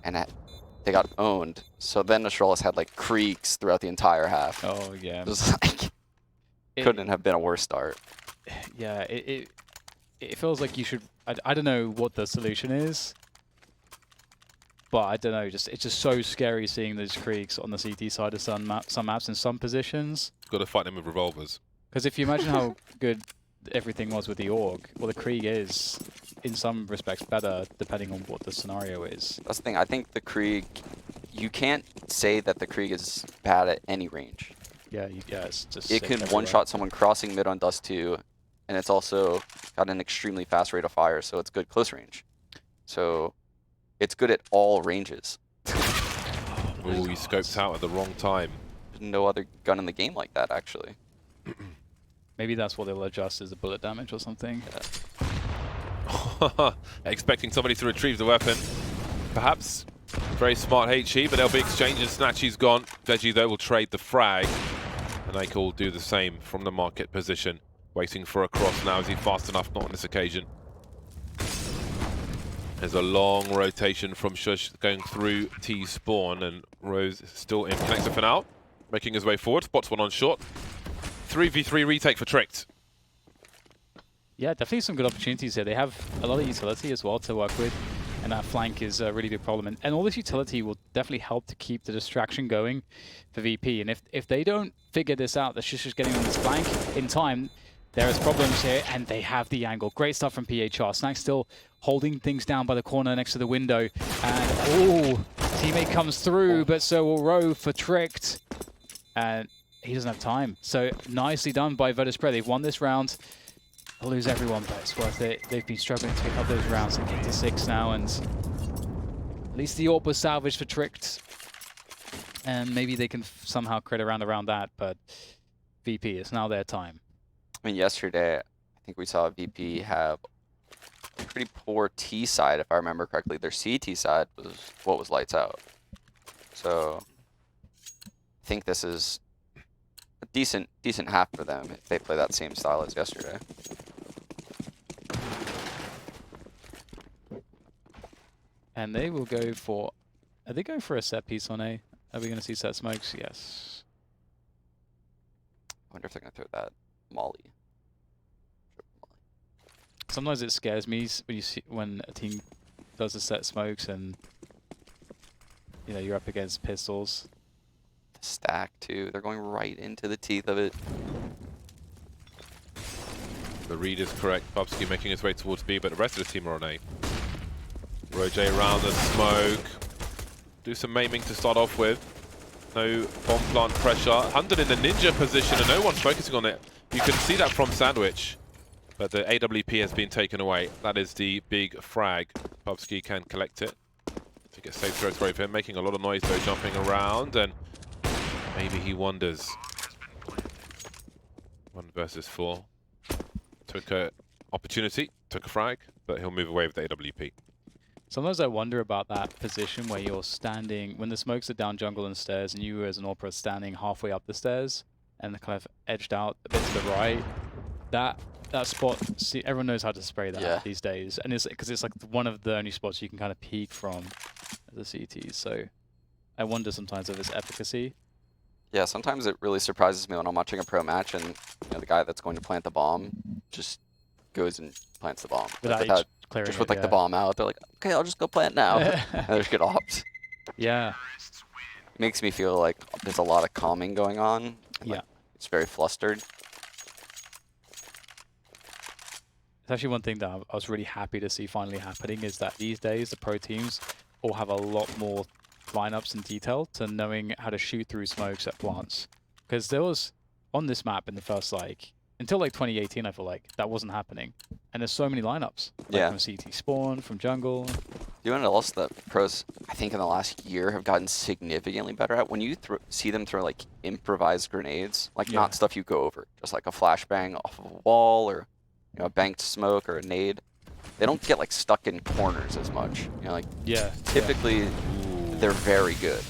and they got owned. So then Astralis had like Kriegs throughout the entire half. Oh yeah. It was like, couldn't have been a worse start. Yeah, it feels like you should. I don't know what the solution is, but I don't know. It's just so scary seeing those Kriegs on the CT side of some maps in some positions. Got to fight them with revolvers. Because if you imagine how good everything was with the Org, well, the Krieg is in some respects better depending on what the scenario is. That's the thing. I think the Krieg, you can't say that the Krieg is bad at any range. Yeah, it's just. It can one-shot someone crossing mid on Dust 2, and it's also got an extremely fast rate of fire, so it's good close range. So it's good at all ranges. Oh, he scoped out at the wrong time. There's no other gun in the game like that, actually. Maybe that's what they'll adjust as the bullet damage or something. Expecting somebody to retrieve the weapon. Perhaps. Very smart HE, but there'll be exchanges. Snatchy's gone. Veggie, though, will trade the frag. And they will do the same from the market position. Waiting for a cross now. Is he fast enough? Not on this occasion. There's a long rotation from Shush going through T-spawn, and Rose is still in connector for now. Making his way forward. Spots one on short. 3v3 retake for Tricked. Yeah, definitely some good opportunities here. They have a lot of utility as well to work with, and that flank is a really big problem. And all this utility will definitely help to keep the distraction going for VP. And if they don't figure this out, that Shush is getting on this flank in time, there is problems here, and they have the angle. Great stuff from PHR. Snack still holding things down by the corner next to the window. And, oh, teammate comes through, but so will Rowe for Tricked. And he doesn't have time. So nicely done by Virtus.pro. They've won this round. They'll lose everyone, but it's worth it. They've been struggling to pick up those rounds. They get to 6 now, and at least the AWP was salvaged for Tricked. And maybe they can somehow create a round around that, but VP, it's now their time. I mean, yesterday, I think we saw VP have a pretty poor T side, if I remember correctly. Their CT side was what was lights out. So I think this is a decent half for them if they play that same style as yesterday. And they will go for... Are they going for a set piece on A? Are we going to see set smokes? Yes. I wonder if they're going to throw that Molly. Sometimes it scares me when a team does a set smokes and you're up against pistols. The stack too. They're going right into the teeth of it. The read is correct. Bubsky making his way towards B, but the rest of the team are on A. Roger around the smoke. Do some maiming to start off with. No bomb plant pressure. 100 in the ninja position, and no one's focusing on it. You can see that from Sandwich. But the AWP has been taken away. That is the big frag. Bubsky can collect it. To get safe throw for him. Making a lot of noise though, jumping around, and maybe he wonders. 1 versus 4. Took a opportunity. took a frag, but he'll move away with the AWP. Sometimes I wonder about that position where you're standing, when the smokes are down jungle and stairs, and you as an AWP are standing halfway up the stairs and kind of edged out a bit to the right. That spot, see, everyone knows how to spray that these days, and it's because it's like one of the only spots you can kind of peek from as a CT. So I wonder sometimes of its efficacy. Yeah, sometimes it really surprises me when I'm watching a pro match and the guy that's going to plant the bomb just goes and plants the bomb Without clearing just it, with like the bomb out. They're like, okay, I'll just go plant now. And they just get opt. Yeah. It makes me feel like there's a lot of calming going on. And, like, it's very flustered. It's actually one thing that I was really happy to see finally happening is that these days the pro teams all have a lot more lineups and detail to knowing how to shoot through smokes at plants. Because there was, on this map in the first, until 2018, I feel like, that wasn't happening. And there's so many lineups. From CT spawn, from jungle. You know what else that pros, I think in the last year, have gotten significantly better at? When you see them throw like improvised grenades, not stuff you go over, just like a flashbang off of a wall or a banked smoke or a nade. They don't get like stuck in corners as much. Typically they're very good.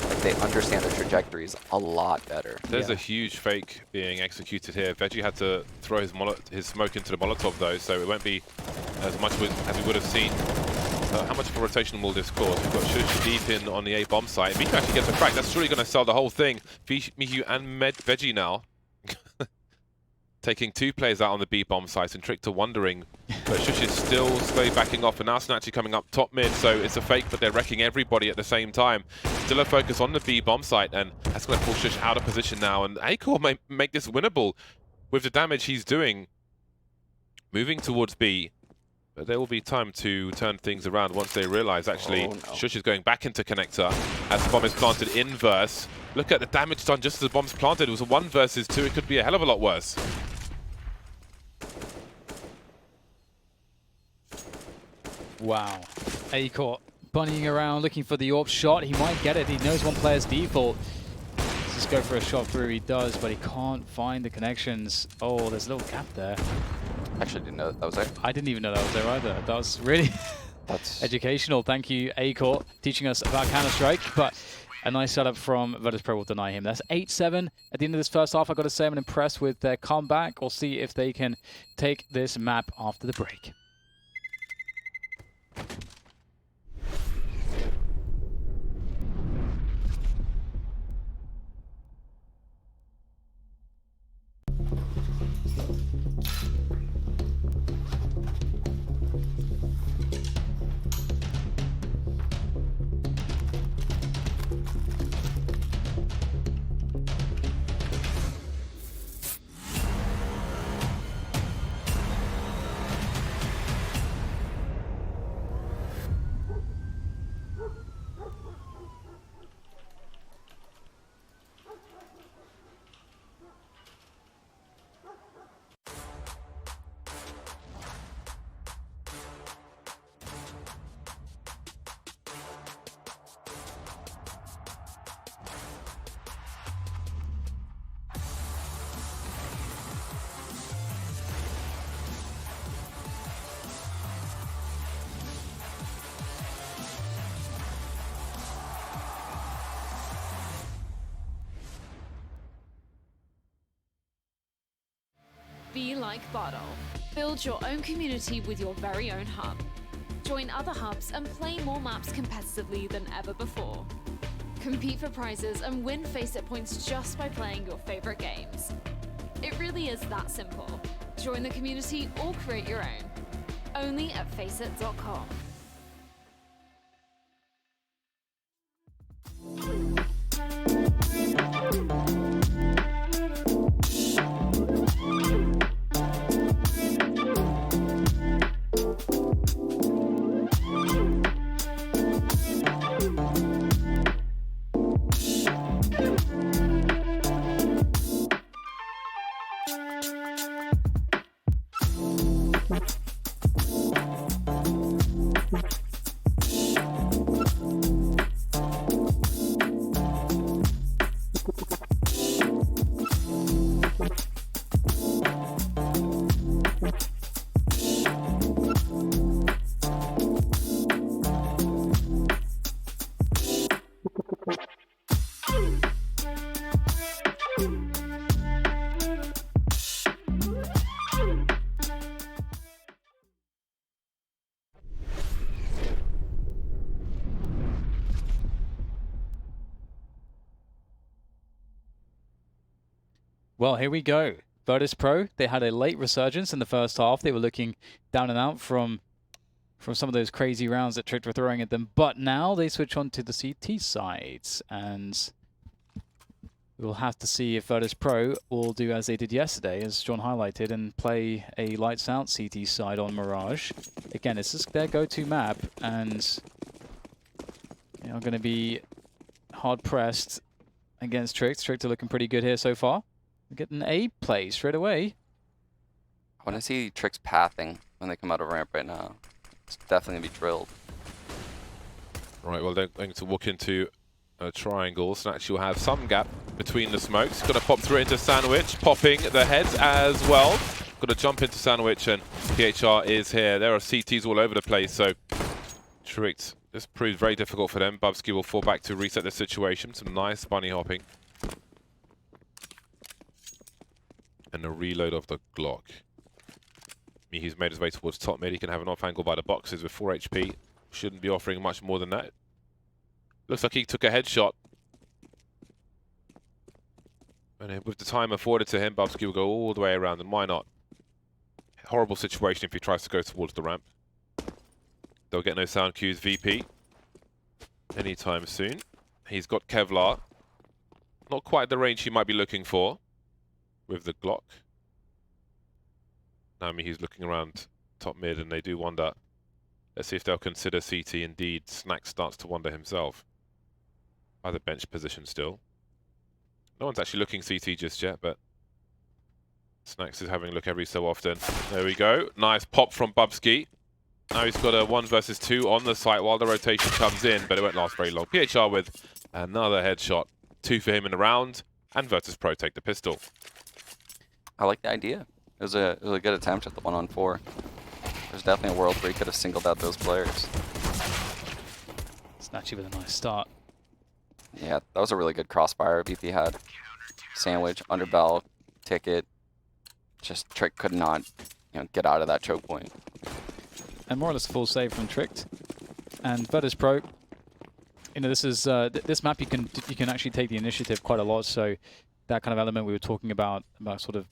Like they understand their trajectories a lot better. There's a huge fake being executed here. Veggie had to throw his smoke into the Molotov though, so it won't be as much as we would have seen. How much of a rotation will this cause? We've got Shush deep in on the A bomb site. Miku actually gets a crack. That's surely going to sell the whole thing. Miku and Veggie now. Taking 2 players out on the B bomb sites and Trick to wondering, but Shush is still slowly backing off, and now Snatchy coming up top mid, so it's a fake, but they're wrecking everybody at the same time. Still a focus on the B bomb site, and that's going to pull Shush out of position now, and Acor may make this winnable with the damage he's doing. Moving towards B, but there will be time to turn things around once they realize actually Shush is going back into connector as the bomb is planted inverse. Look at the damage done just as the bomb's planted. It was a 1 versus 2. It could be a hell of a lot worse. Wow. Acor bunnying around looking for the AWP shot. He might get it. He knows one player's default. Let's just go for a shot through. He does, but he can't find the connections. Oh, there's a little gap there. Actually didn't know that was there. I didn't even know that was there either. That was really educational. Thank you, Acor, teaching us about Counter-Strike. But a nice setup from Virtus.pro will deny him. That's 8-7 at the end of this first half. I've got to say I'm impressed with their comeback. We'll see if they can take this map after the break. Be like Bottle. Build your own community with your very own hub. Join other hubs and play more maps competitively than ever before. Compete for prizes and win FACEIT points just by playing your favorite games. It really is that simple. Join the community or create your own. Only at FACEIT.com. Well, here we go. Virtus.pro, they had a late resurgence in the first half. They were looking down and out from some of those crazy rounds that Tricked were throwing at them. But now they switch on to the CT sides. And we'll have to see if Virtus.pro will do as they did yesterday, as John highlighted, and play a lights out CT side on Mirage. Again, this is their go-to map, and they are going to be hard pressed against Tricked. Tricked are looking pretty good here so far. We're getting A play straight away. I want to see Trick's pathing when they come out of ramp right now. It's definitely going to be drilled. Right, well, they're going to walk into a triangle. Snatch will have some gap between the smokes. Going to pop through into Sandwich, popping the heads as well. Got to jump into Sandwich, and PHR is here. There are CTs all over the place, so Tricked. This proves very difficult for them. Bubsky will fall back to reset the situation. Some nice bunny hopping. And a reload of the Glock. He's made his way towards top mid. He can have an off angle by the boxes with 4 HP. Shouldn't be offering much more than that. Looks like he took a headshot. And with the time afforded to him, Bubsky will go all the way around, and why not? Horrible situation if he tries to go towards the ramp. They'll get no sound cues VP anytime soon. He's got Kevlar. Not quite the range he might be looking for with the Glock. Nami, he's looking around top mid, and they do wonder. Let's see if they'll consider CT. Indeed, Snack starts to wonder himself. By the bench position still. No one's actually looking CT just yet, but Snacks is having a look every so often. There we go. Nice pop from Bubsky. Now he's got a 1 versus 2 on the site while the rotation comes in, but it won't last very long. PHR with another headshot. 2 for him in the round, and Virtus.pro take the pistol. I like the idea. It was a good attempt at the 1-on-4. There's definitely a world where he could have singled out those players. Snatchy with a nice start. Yeah, that was a really good crossfire VP had. Sandwich, underbell, ticket. Just Trick could not, get out of that choke point. And more or less full save from Tricked. And Virtus.pro, this is this map you can actually take the initiative quite a lot. So that kind of element we were talking about sort of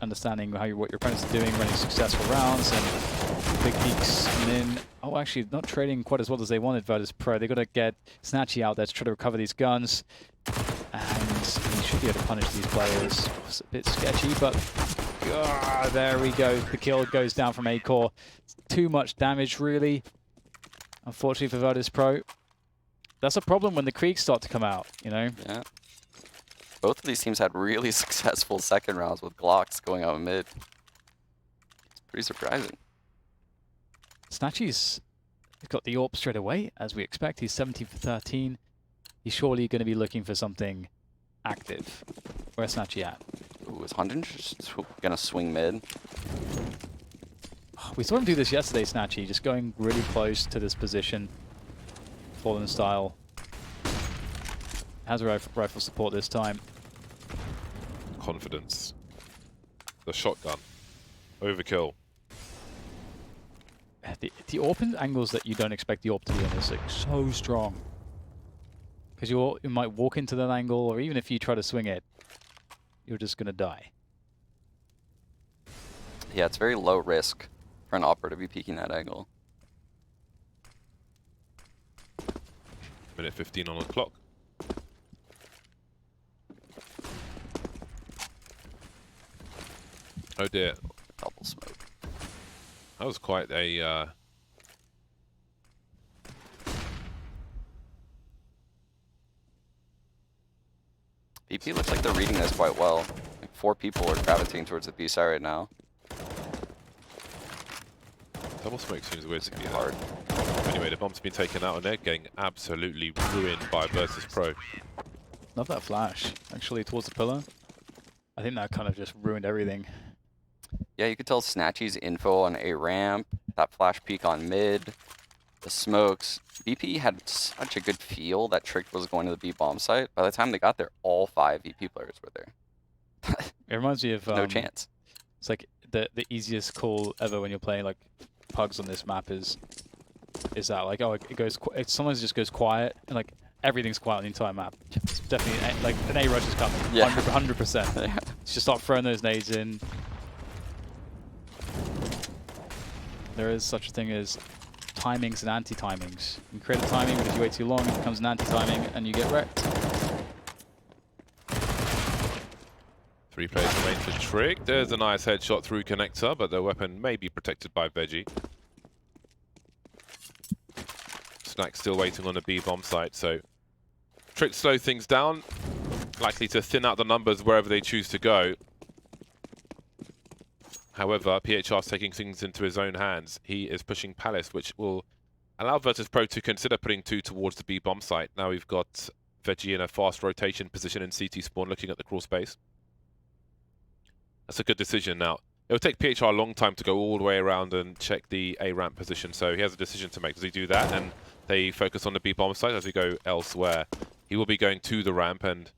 understanding what your opponents are doing, running successful rounds, and big peaks coming in. Oh, actually, not trading quite as well as they wanted, Virtus.pro. They've got to get Snatchy out there to try to recover these guns. And he should be able to punish these players. It's a bit sketchy, but there we go. The kill goes down from A-Core. Too much damage, really. Unfortunately for Virtus.pro. That's a problem when the creeks start to come out, Yeah. Both of these teams had really successful second rounds with Glocks going out mid. It's pretty surprising. Snatchy's got the AWP straight away, as we expect. He's 17 for 13. He's surely going to be looking for something active. Where's Snatchy at? Ooh, is Hunden just going to swing mid? We saw him do this yesterday, Snatchy, just going really close to this position. Fallen style. Has a rifle support this time. Confidence. The shotgun. Overkill. The AWP angles that you don't expect the AWP to be on is like so strong. Because you might walk into that angle, or even if you try to swing it, you're just going to die. Yeah, it's very low risk for an operator to be peeking that angle. Minute 15 on the clock. Oh dear. Double smoke. That was quite a... BP looks like they're reading this quite well. Like 4 people are gravitating towards the B side right now. Double smoke seems weird to me. Hard. Anyway, the bomb's been taken out, and they're getting absolutely ruined by Virtus.pro. Love that flash, actually, towards the pillar. I think that kind of just ruined everything. Yeah, you could tell Snatchy's info on A ramp, that flash peek on mid, the smokes. BP had such a good feel that Trick was going to the B bomb site. By the time they got there, all 5 VP players were there. It reminds me of... no chance. It's like the easiest call ever when you're playing like pugs on this map is that like, oh, it sometimes just goes quiet, and like everything's quiet on the entire map. It's definitely like an A rush is coming. Yeah. 100%. Yeah. Just start throwing those nades in. There is such a thing as timings and anti-timings. You can create a timing, but if you wait too long, it becomes an anti-timing and you get wrecked. 3 players remain for Trick. There's a nice headshot through connector, but the weapon may be protected by Veggie. Snack still waiting on the B bomb site, so Trick slow things down, likely to thin out the numbers wherever they choose to go. However, PHR's taking things into his own hands. He is pushing Palace, which will allow Virtus.pro to consider putting 2 towards the B bomb site. Now we've got Veggie in a fast rotation position in CT spawn, looking at the crawl space. That's a good decision. Now, it'll take PHR a long time to go all the way around and check the A ramp position, so he has a decision to make. Does he do that and they focus on the B bomb site as we go elsewhere? He will be going to the ramp, and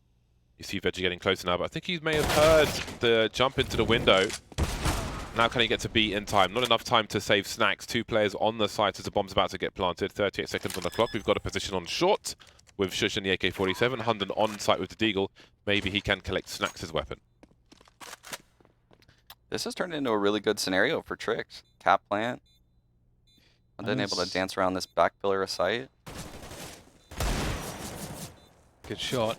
you see Veggie getting closer now, but I think he may have heard the jump into the window. Now can he get to B in time? Not enough time to save Snacks. 2 players on the site as the bomb's about to get planted. 38 seconds on the clock. We've got a position on short with Shush and the AK-47. Hunden on site with the Deagle. Maybe he can collect Snacks' weapon. This has turned into a really good scenario for Tricks. Cap plant. And then able to dance around this back pillar of sight. Good shot.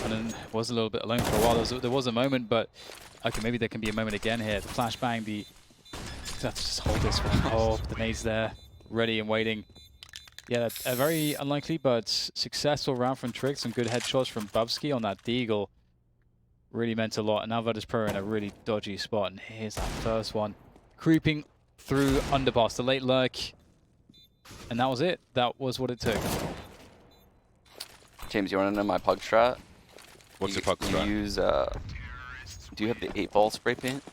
And then was a little bit alone for a while. There was a moment, but okay, maybe there can be a moment again here. The flashbang, the... Let's just hold this one. Oh, the nade's there, ready and waiting. Yeah, that's a very unlikely but successful round from Trick. Some good headshots from Bubsky on that Deagle. Really meant a lot. And now Virtus.pro in a really dodgy spot. And here's that first one. Creeping through underpass, the late lurk. And that was it. That was what it took. James, you want to know my pug strat? What's the pug strat? You use, do you have the 8-ball spray paint?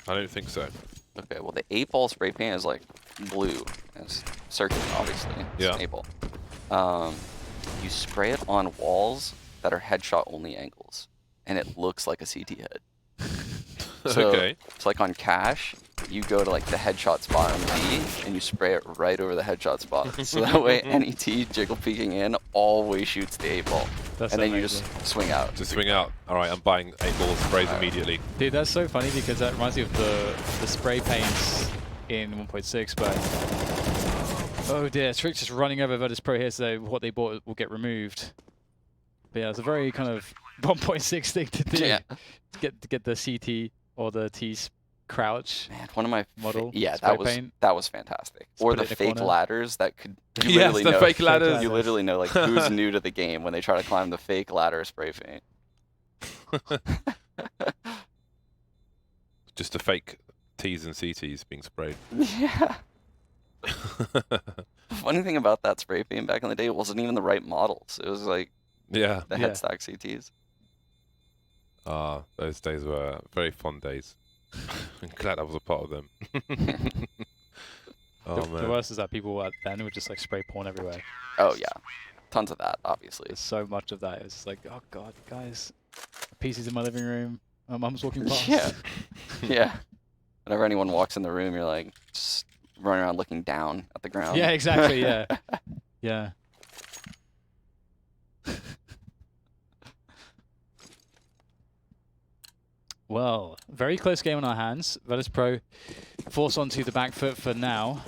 I don't think so. Okay, well the 8-ball spray paint is like blue. It's circular, obviously. It's Yeah. an 8-ball. You spray it on walls that are headshot only angles, and it looks like a CT head. So, Okay. it's like on Cash, you go to like the headshot spot on B, and you spray it right over the headshot spot. So that way, any T jiggle peeking in always shoots the 8-ball. That's And then you amazing. just swing out. To swing out. All right, I'm buying 8-ball sprays immediately. Dude, that's so funny because that reminds me of the spray paints in 1.6, but oh dear, Trick's just running over Virtus.pro here, so what they bought will get removed. But yeah, it's a very kind of 1.6 thing to do. Yeah. To get the CT or the T crouch. Man, one of my Model yeah, spray that was paint. fantastic. Just Or put the it in a fake corner. ladders that could you Yes, literally the know fake ladders. ladders. you literally know like who's new to the game when they try to climb the fake ladder spray paint. Just the fake T's and CTs being sprayed. Yeah. Funny thing about that spray paint back in the day, it wasn't even the right models. It was like Yeah. the Yeah. head stack CTs. Ah, those days were very fond days. I'm glad I was a part of them. Oh, The man. worst is that people then would just like spray porn everywhere. Oh yeah. Tons of that, obviously. There's so much of that. It's just like, oh god, guys. PC's in my living room. My mum's walking past. Yeah. Yeah. Whenever anyone walks in the room, you're like just running around looking down at the ground. Yeah, exactly, yeah. Yeah. Well, very close game on our hands. Virtus.pro force onto the back foot for now.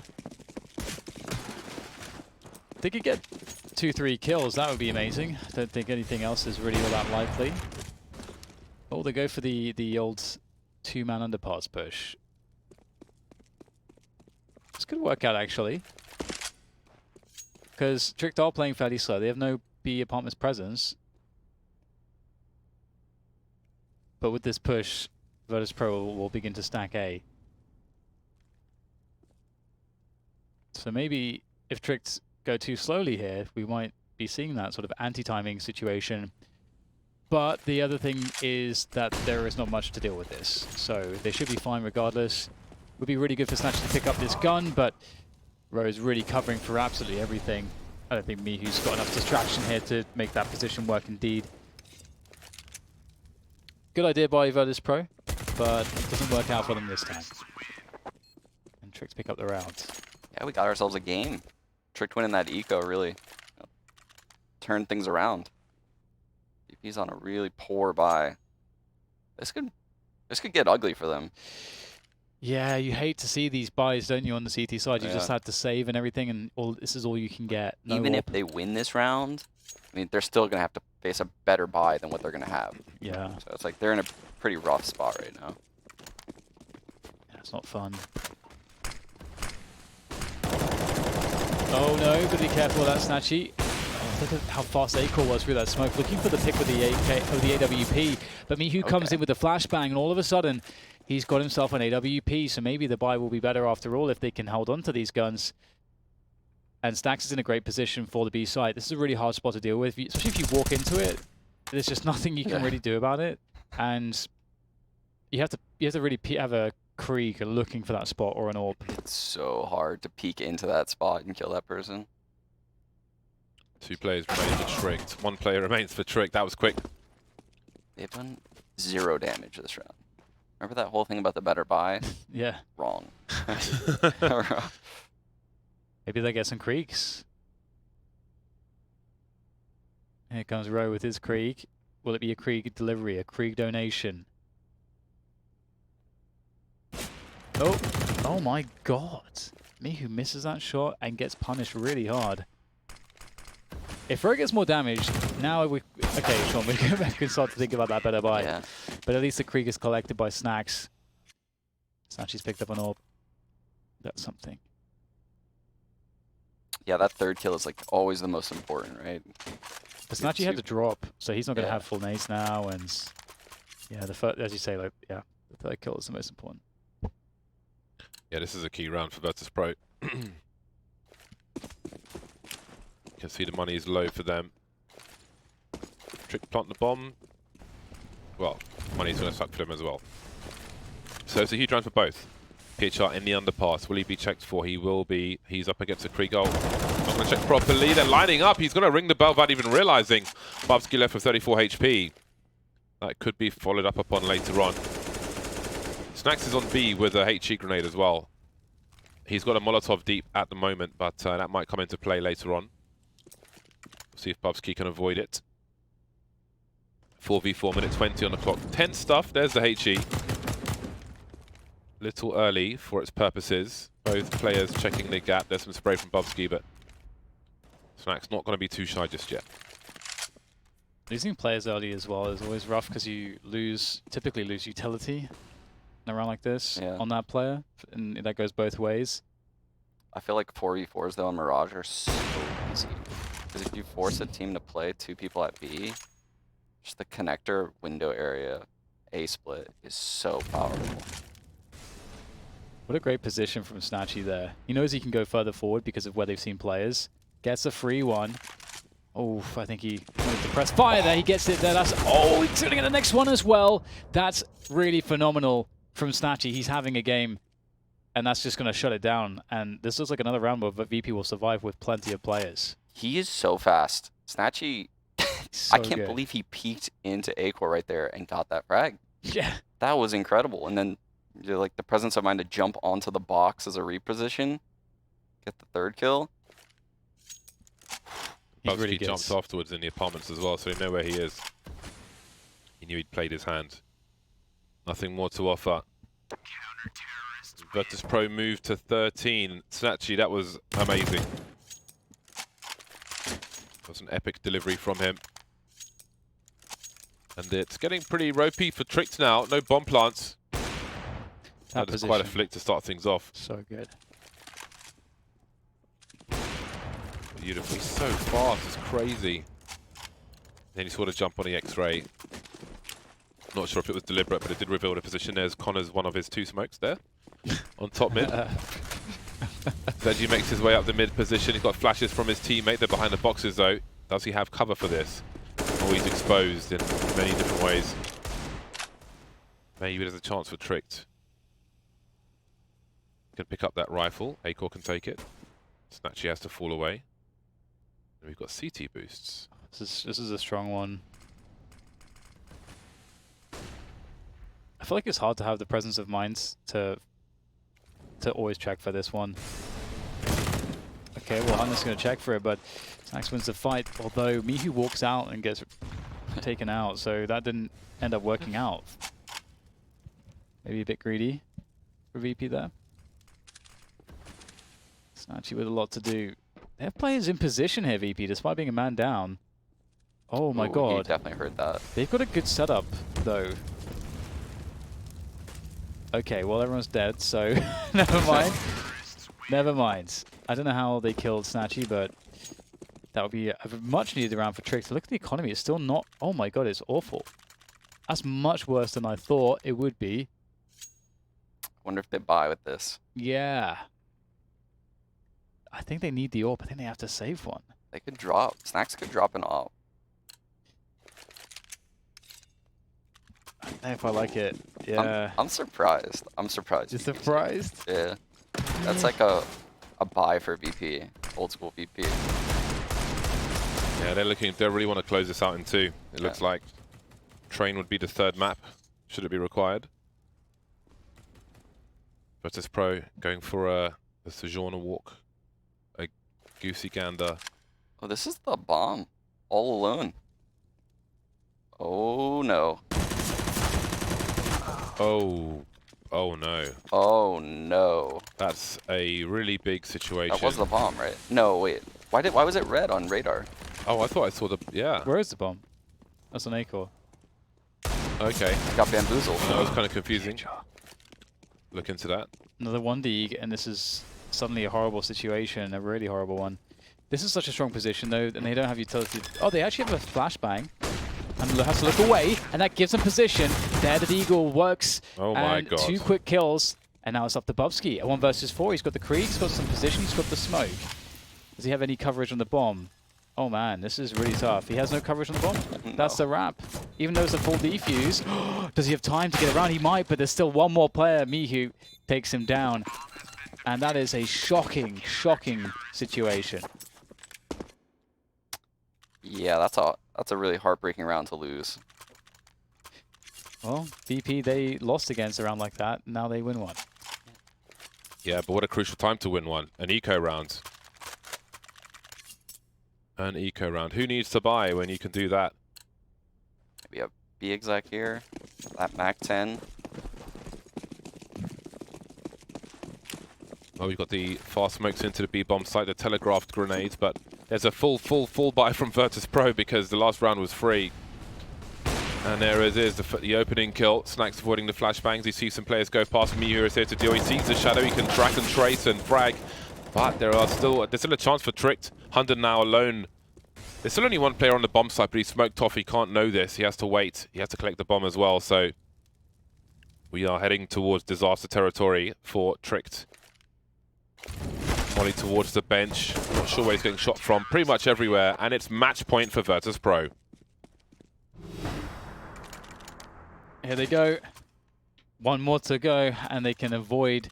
If they could get 2-3 kills, that would be amazing. Don't think anything else is really all that likely. Oh, they go for the old 2-man underpass push. This could work out, actually. Because Tricked are playing fairly slow. They have no B apartments presence. But with this push, Virtus.pro will begin to stack A. So maybe if Tricked go too slowly here, we might be seeing that sort of anti-timing situation. But the other thing is that there is not much to deal with this. So they should be fine regardless. Would be really good for Snatch to pick up this gun, but Rose really covering for absolutely everything. I don't think Mihu's got enough distraction here to make that position work indeed. Good idea by Virtus.pro, but it doesn't work out for them this time. And Trick to pick up the round. Yeah, we got ourselves a game. Tricked winning that eco, really. turn things around. VP's on a really poor buy. This could get ugly for them. Yeah, you hate to see these buys, don't you, on the CT side? You Yeah. just had to save and everything, and this is all you can get. No Even if AWP. they win this round, I mean, they're still going to have to face a better buy than what they're going to have. Yeah, So it's like they're in a pretty rough spot right now. it's not fun. Oh no, gotta be careful of that Snatchy. Oh, look at how fast Acor was through that smoke, looking for the pick with the AWP. But Mihu comes in with the flashbang, and all of a sudden, he's got himself an AWP, so maybe the buy will be better after all if they can hold on to these guns. And Stax is in a great position for the B side. This is a really hard spot to deal with, especially if you walk into it. There's just nothing you can really do about it, and you have to really have a Krieg looking for that spot or an AWP. It's so hard to peek into that spot and kill that person. 2 players remain for Tricked. 1 player remains for Tricked. That was quick. They've done 0 damage this round. Remember that whole thing about the better buy? Yeah. Wrong. Maybe they get some Kriegs. Here comes Rowe with his Krieg. Will it be a Krieg delivery, a Krieg donation? Oh my god. Mihu misses that shot and gets punished really hard. If Rowe gets more damage, now we... Okay, Sean, we can start to think about that better buy. Yeah. But at least the Krieg is collected by Snacks. Snatchy's picked up an AWP. That's something. Yeah, that 3rd kill is like always the most important, right? But Snatchy had to drop, so he's not going to Yeah. have full nades now, and yeah, the first, as you say, like the 3rd kill is the most important. Yeah, this is a key round for Virtus.pro. You can see the money is low for them. Trick plant the bomb. Well, money's going to suck for them as well. So it's a huge round for both. PHR in the underpass. Will he be checked for? He will be. He's up against a Krieg goal. Not going to check properly. They're lining up. He's going to ring the bell without even realizing. Bubsky left with 34 HP. That could be followed up upon later on. Snacks is on B with a HE grenade as well. He's got a Molotov deep at the moment, but that might come into play later on. See if Bubsky can avoid it. 4v4, minute 20 on the clock. 10 stuff. There's the HE. Little early for its purposes. Both players checking the gap. There's some spray from Bubsky, but Snack's not going to be too shy just yet. Losing players early as well is always rough because you typically lose utility in a round like this on that player, and that goes both ways. I feel like 4v4s though on Mirage are so easy. Because if you force a team to play 2 people at B, just the connector window area A split is so powerful. What a great position from Snatchy there. He knows he can go further forward because of where they've seen players. Gets a free one. Oh, I think he wanted to press fire there. He gets it there. Oh, he's shooting at the next one as well. That's really phenomenal from Snatchy. He's having a game, and that's just going to shut it down. And this looks like another round where VP will survive with plenty of players. He is so fast. Snatchy, So I can't believe he peeked into Acor right there and got that frag. Yeah. That was incredible. And then like the presence of mind to jump onto the box as a reposition, get the 3rd kill. He Bubsky really jumped afterwards in the apartments as well, so he knew where he is. He knew he'd played his hand. Nothing more to offer. Virtus.pro moved to 13. Snatchy, that was amazing. That was an epic delivery from him. And it's getting pretty ropey for Tricked now. No bomb plants. That is quite a flick to start things off. So good. Beautiful. He's so fast. It's crazy. Then he sort of jump on the X-ray. Not sure if it was deliberate, but it did reveal the position. There's Connor's one of his 2 smokes there. On top mid. Veggie makes his way up the mid position. He's got flashes from his teammate. They're behind the boxes though. Does he have cover for this? Oh, he's exposed in many different ways. Maybe there's a chance for Tricked. Can pick up that rifle. Acor can take it. Snatchy has to fall away. And we've got CT boosts. This is a strong one. I feel like it's hard to have the presence of mind to always check for this one. Okay, well, Hunter's going to check for it, but Snax wins the fight, although Mihu walks out and gets taken out, so that didn't end up working out. Maybe a bit greedy for VP there. Snatchy with a lot to do. They have players in position here, VP, despite being a man down. Oh my god. You definitely heard that. They've got a good setup, though. Okay, well, everyone's dead, so never mind. Never mind. I don't know how they killed Snatchy, but that would be a much needed round for Trick. Look at the economy. It's still not... Oh my god, it's awful. That's much worse than I thought it would be. Wonder if they buy with this. Yeah. I think they need the AWP. I think they have to save one. They could drop. Snacks could drop an AWP. I don't know if I like it. Yeah. I'm surprised. I'm surprised. You're surprised? Yeah. That's like a buy for VP. Old school VP. Yeah, they really want to close this out in 2. It looks like Train would be the 3rd map, should it be required. Virtus.pro going for a Sojourner walk. A Goosey Gander. Oh, this is the bomb. All alone. Oh no. Oh no. Oh no. That's a really big situation. That was the bomb, right? No, wait. Why was it red on radar? Oh, I thought I saw the... Yeah. Where is the bomb? That's an A-core. Okay. Got bamboozled. That was kind of confusing. Look into that. Another 1D, and this is suddenly a horrible situation, a really horrible one. This is such a strong position, though, and they don't have utility. Oh, they actually have a flashbang. And has to look away, and that gives them position. There, the Eagle works. Oh my and god. 2 quick kills, and now it's up to Bubsky. At 1 versus 4, he's got the Krieg, he's got some position, he's got the smoke. Does he have any coverage on the bomb? Oh man, this is really tough. He has no coverage on the bomb? No. That's the wrap. Even though it's a full defuse, does he have time to get around? He might, but there's still one more player. Mihu takes him down. And that is a shocking, shocking situation. Yeah, that's a really heartbreaking round to lose. Well, VP, they lost against a round like that. Now they win one. Yeah, but what a crucial time to win one. An eco round. An eco round. Who needs to buy when you can do that? Maybe a B exec here. That Mac 10. Well, we've got the fast smokes into the B bomb site, the telegraphed grenades, but there's a full buy from Virtus.pro because the last round was free. And there it is, the opening kill. Snax avoiding the flashbangs. He sees some players go past. Mihu is here to deal. He sees the shadow. He can track and trace and frag. But there's still a chance for Tricked. 100 now alone. There's still only 1 player on the bomb site, but he's smoked off. He can't know this. He has to wait. He has to collect the bomb as well. So we are heading towards disaster territory for Tricked. Molly towards the bench. Not sure where he's getting shot from. Pretty much everywhere. And it's match point for Virtus.pro. Here they go. 1 more to go, and they can avoid...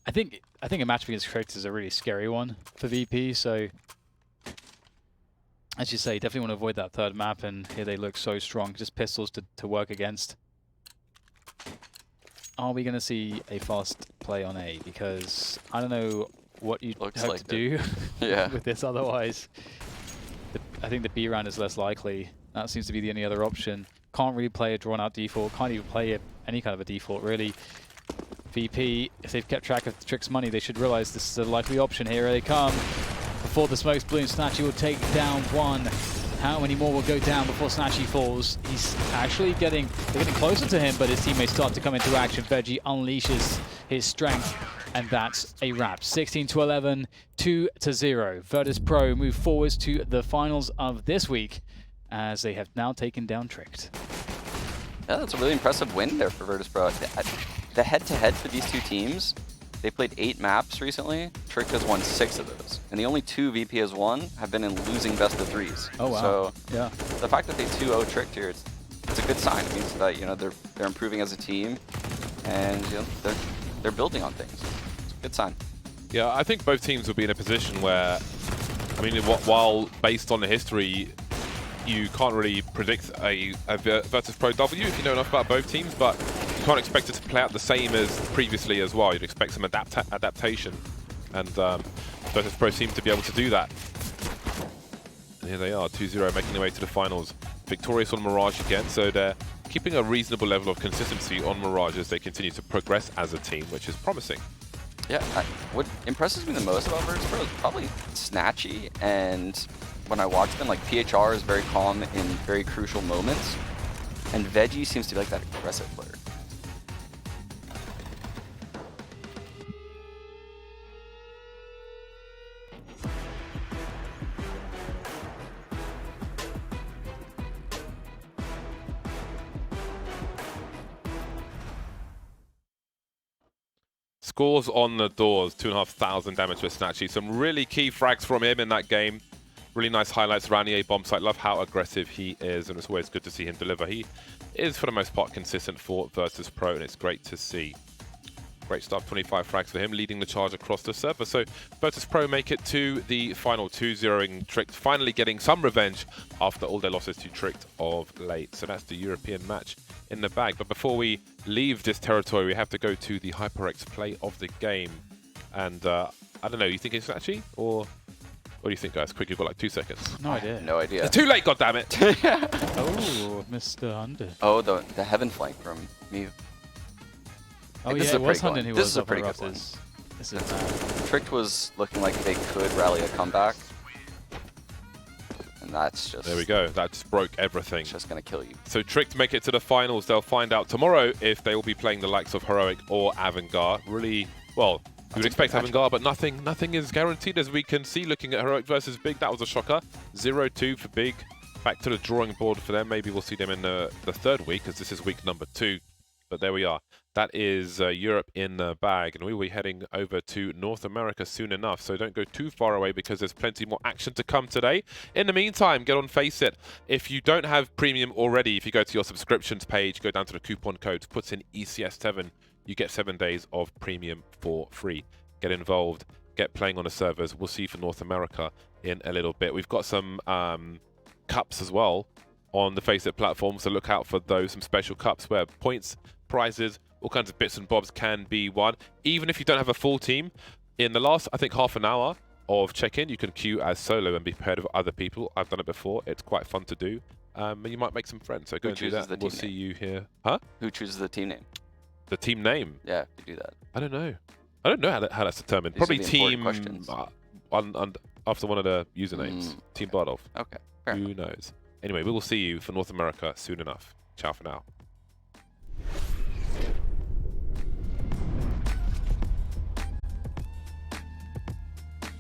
I think a match against Tricked is a really scary one for VP, so... As you say, definitely want to avoid that 3rd map, and here they look so strong. Just pistols to work against. Are we going to see a fast play on A? Because I don't know what you'd hope like to do Yeah. with this otherwise. I think the B round is less likely. That seems to be the only other option. Can't really play a drawn-out default. Can't even play any kind of a default, really. VP, if they've kept track of Trick's money, they should realize this is a likely option. Here they come. Before the smoke's bloom, Snatchy will take down 1. How many more will go down before Snatchy falls? He's actually they're getting closer to him, but his teammates start to come into action. Veggie unleashes his strength, and that's a wrap. 16-11, 2-0. Virtus.pro move forwards to the finals of this week, as they have now taken down Tricked. Yeah, that's a really impressive win there for Virtus.pro. The head-to-head for these 2 teams, they played 8 maps recently. Tricked has won 6 of those. And the only 2 VP has won have been in losing best of 3s. Oh, wow. So yeah, the fact that they 2-0 Tricked here, it's a good sign. It means that, you know, they're improving as a team, and you know, they're building on things. It's a good sign. Yeah, I think both teams will be in a position where, I mean, while based on the history, you can't really predict a Virtus.pro W if you know enough about both teams, but you can't expect it to play out the same as previously as well. You'd expect some adaptation. And Virtus.pro seem to be able to do that. And here they are, 2-0, making their way to the finals. Victorious on Mirage again, so they're keeping a reasonable level of consistency on Mirage as they continue to progress as a team, which is promising. Yeah, what impresses me the most about Virtus.pro is probably Snatchy, and when I watch them, like PHR is very calm in very crucial moments, and Veggie seems to be like that aggressive player. Scores on the doors, 2,500 damage for Snatchy. Some really key frags from him in that game. Really nice highlights around the A bomb site. Love how aggressive he is, and it's always good to see him deliver. He is, for the most part, consistent for Virtus.pro, and it's great to see. Great stuff, 25 frags for him, leading the charge across the server. So Virtus.pro make it to the final 2-0ing Tricked, finally getting some revenge after all their losses to Tricked of late. So that's the European match in the bag. But before we leave this territory, we have to go to the HyperX play of the game. And I don't know, you think it's actually, or what do you think, guys? Quick, you've got like 2 seconds. No idea. No idea. It's too late, goddammit! Oh, Mr. Hunter. Oh, the heaven flank from me. Oh this yeah, is a it was pretty good Hunter one. who This was is a up pretty at good one. Raptors. This is Tricked was looking like they could rally a comeback, and that's just There we go, that just broke everything. it's just gonna kill you. So Tricked make it to the finals. They'll find out tomorrow if they will be playing the likes of Heroic or Avangard. Really, well, you would expect Avangard, but nothing is guaranteed, as we can see looking at Heroic versus Big. That was a shocker. 0-2 for Big. Back to the drawing board for them. Maybe we'll see them in the third week, as this is week number 2. But there we are. That is Europe in the bag, and we will be heading over to North America soon enough, so don't go too far away because there's plenty more action to come today. In the meantime, get on FACEIT. If you don't have premium already, if you go to your subscriptions page, go down to the coupon code, put in ECS7, you get 7 days of premium for free. Get involved, get playing on the servers. We'll see you for North America in a little bit. We've got some cups as well on the FACEIT platform, so look out for those, some special cups where points, prizes, all kinds of bits and bobs can be won. Even if you don't have a full team, in the last, I think, half an hour of check-in, you can queue as solo and be paired with other people. I've done it before. It's quite fun to do. And you might make some friends, so go and do that. We'll see you here. Huh? Who chooses the team name? The team name? Yeah, you do that. I don't know. I don't know how that's determined. These Probably would be team important after one of the usernames. Team Bardolph. Okay, fair enough. Who knows? Anyway, we will see you for North America soon enough. Ciao for now.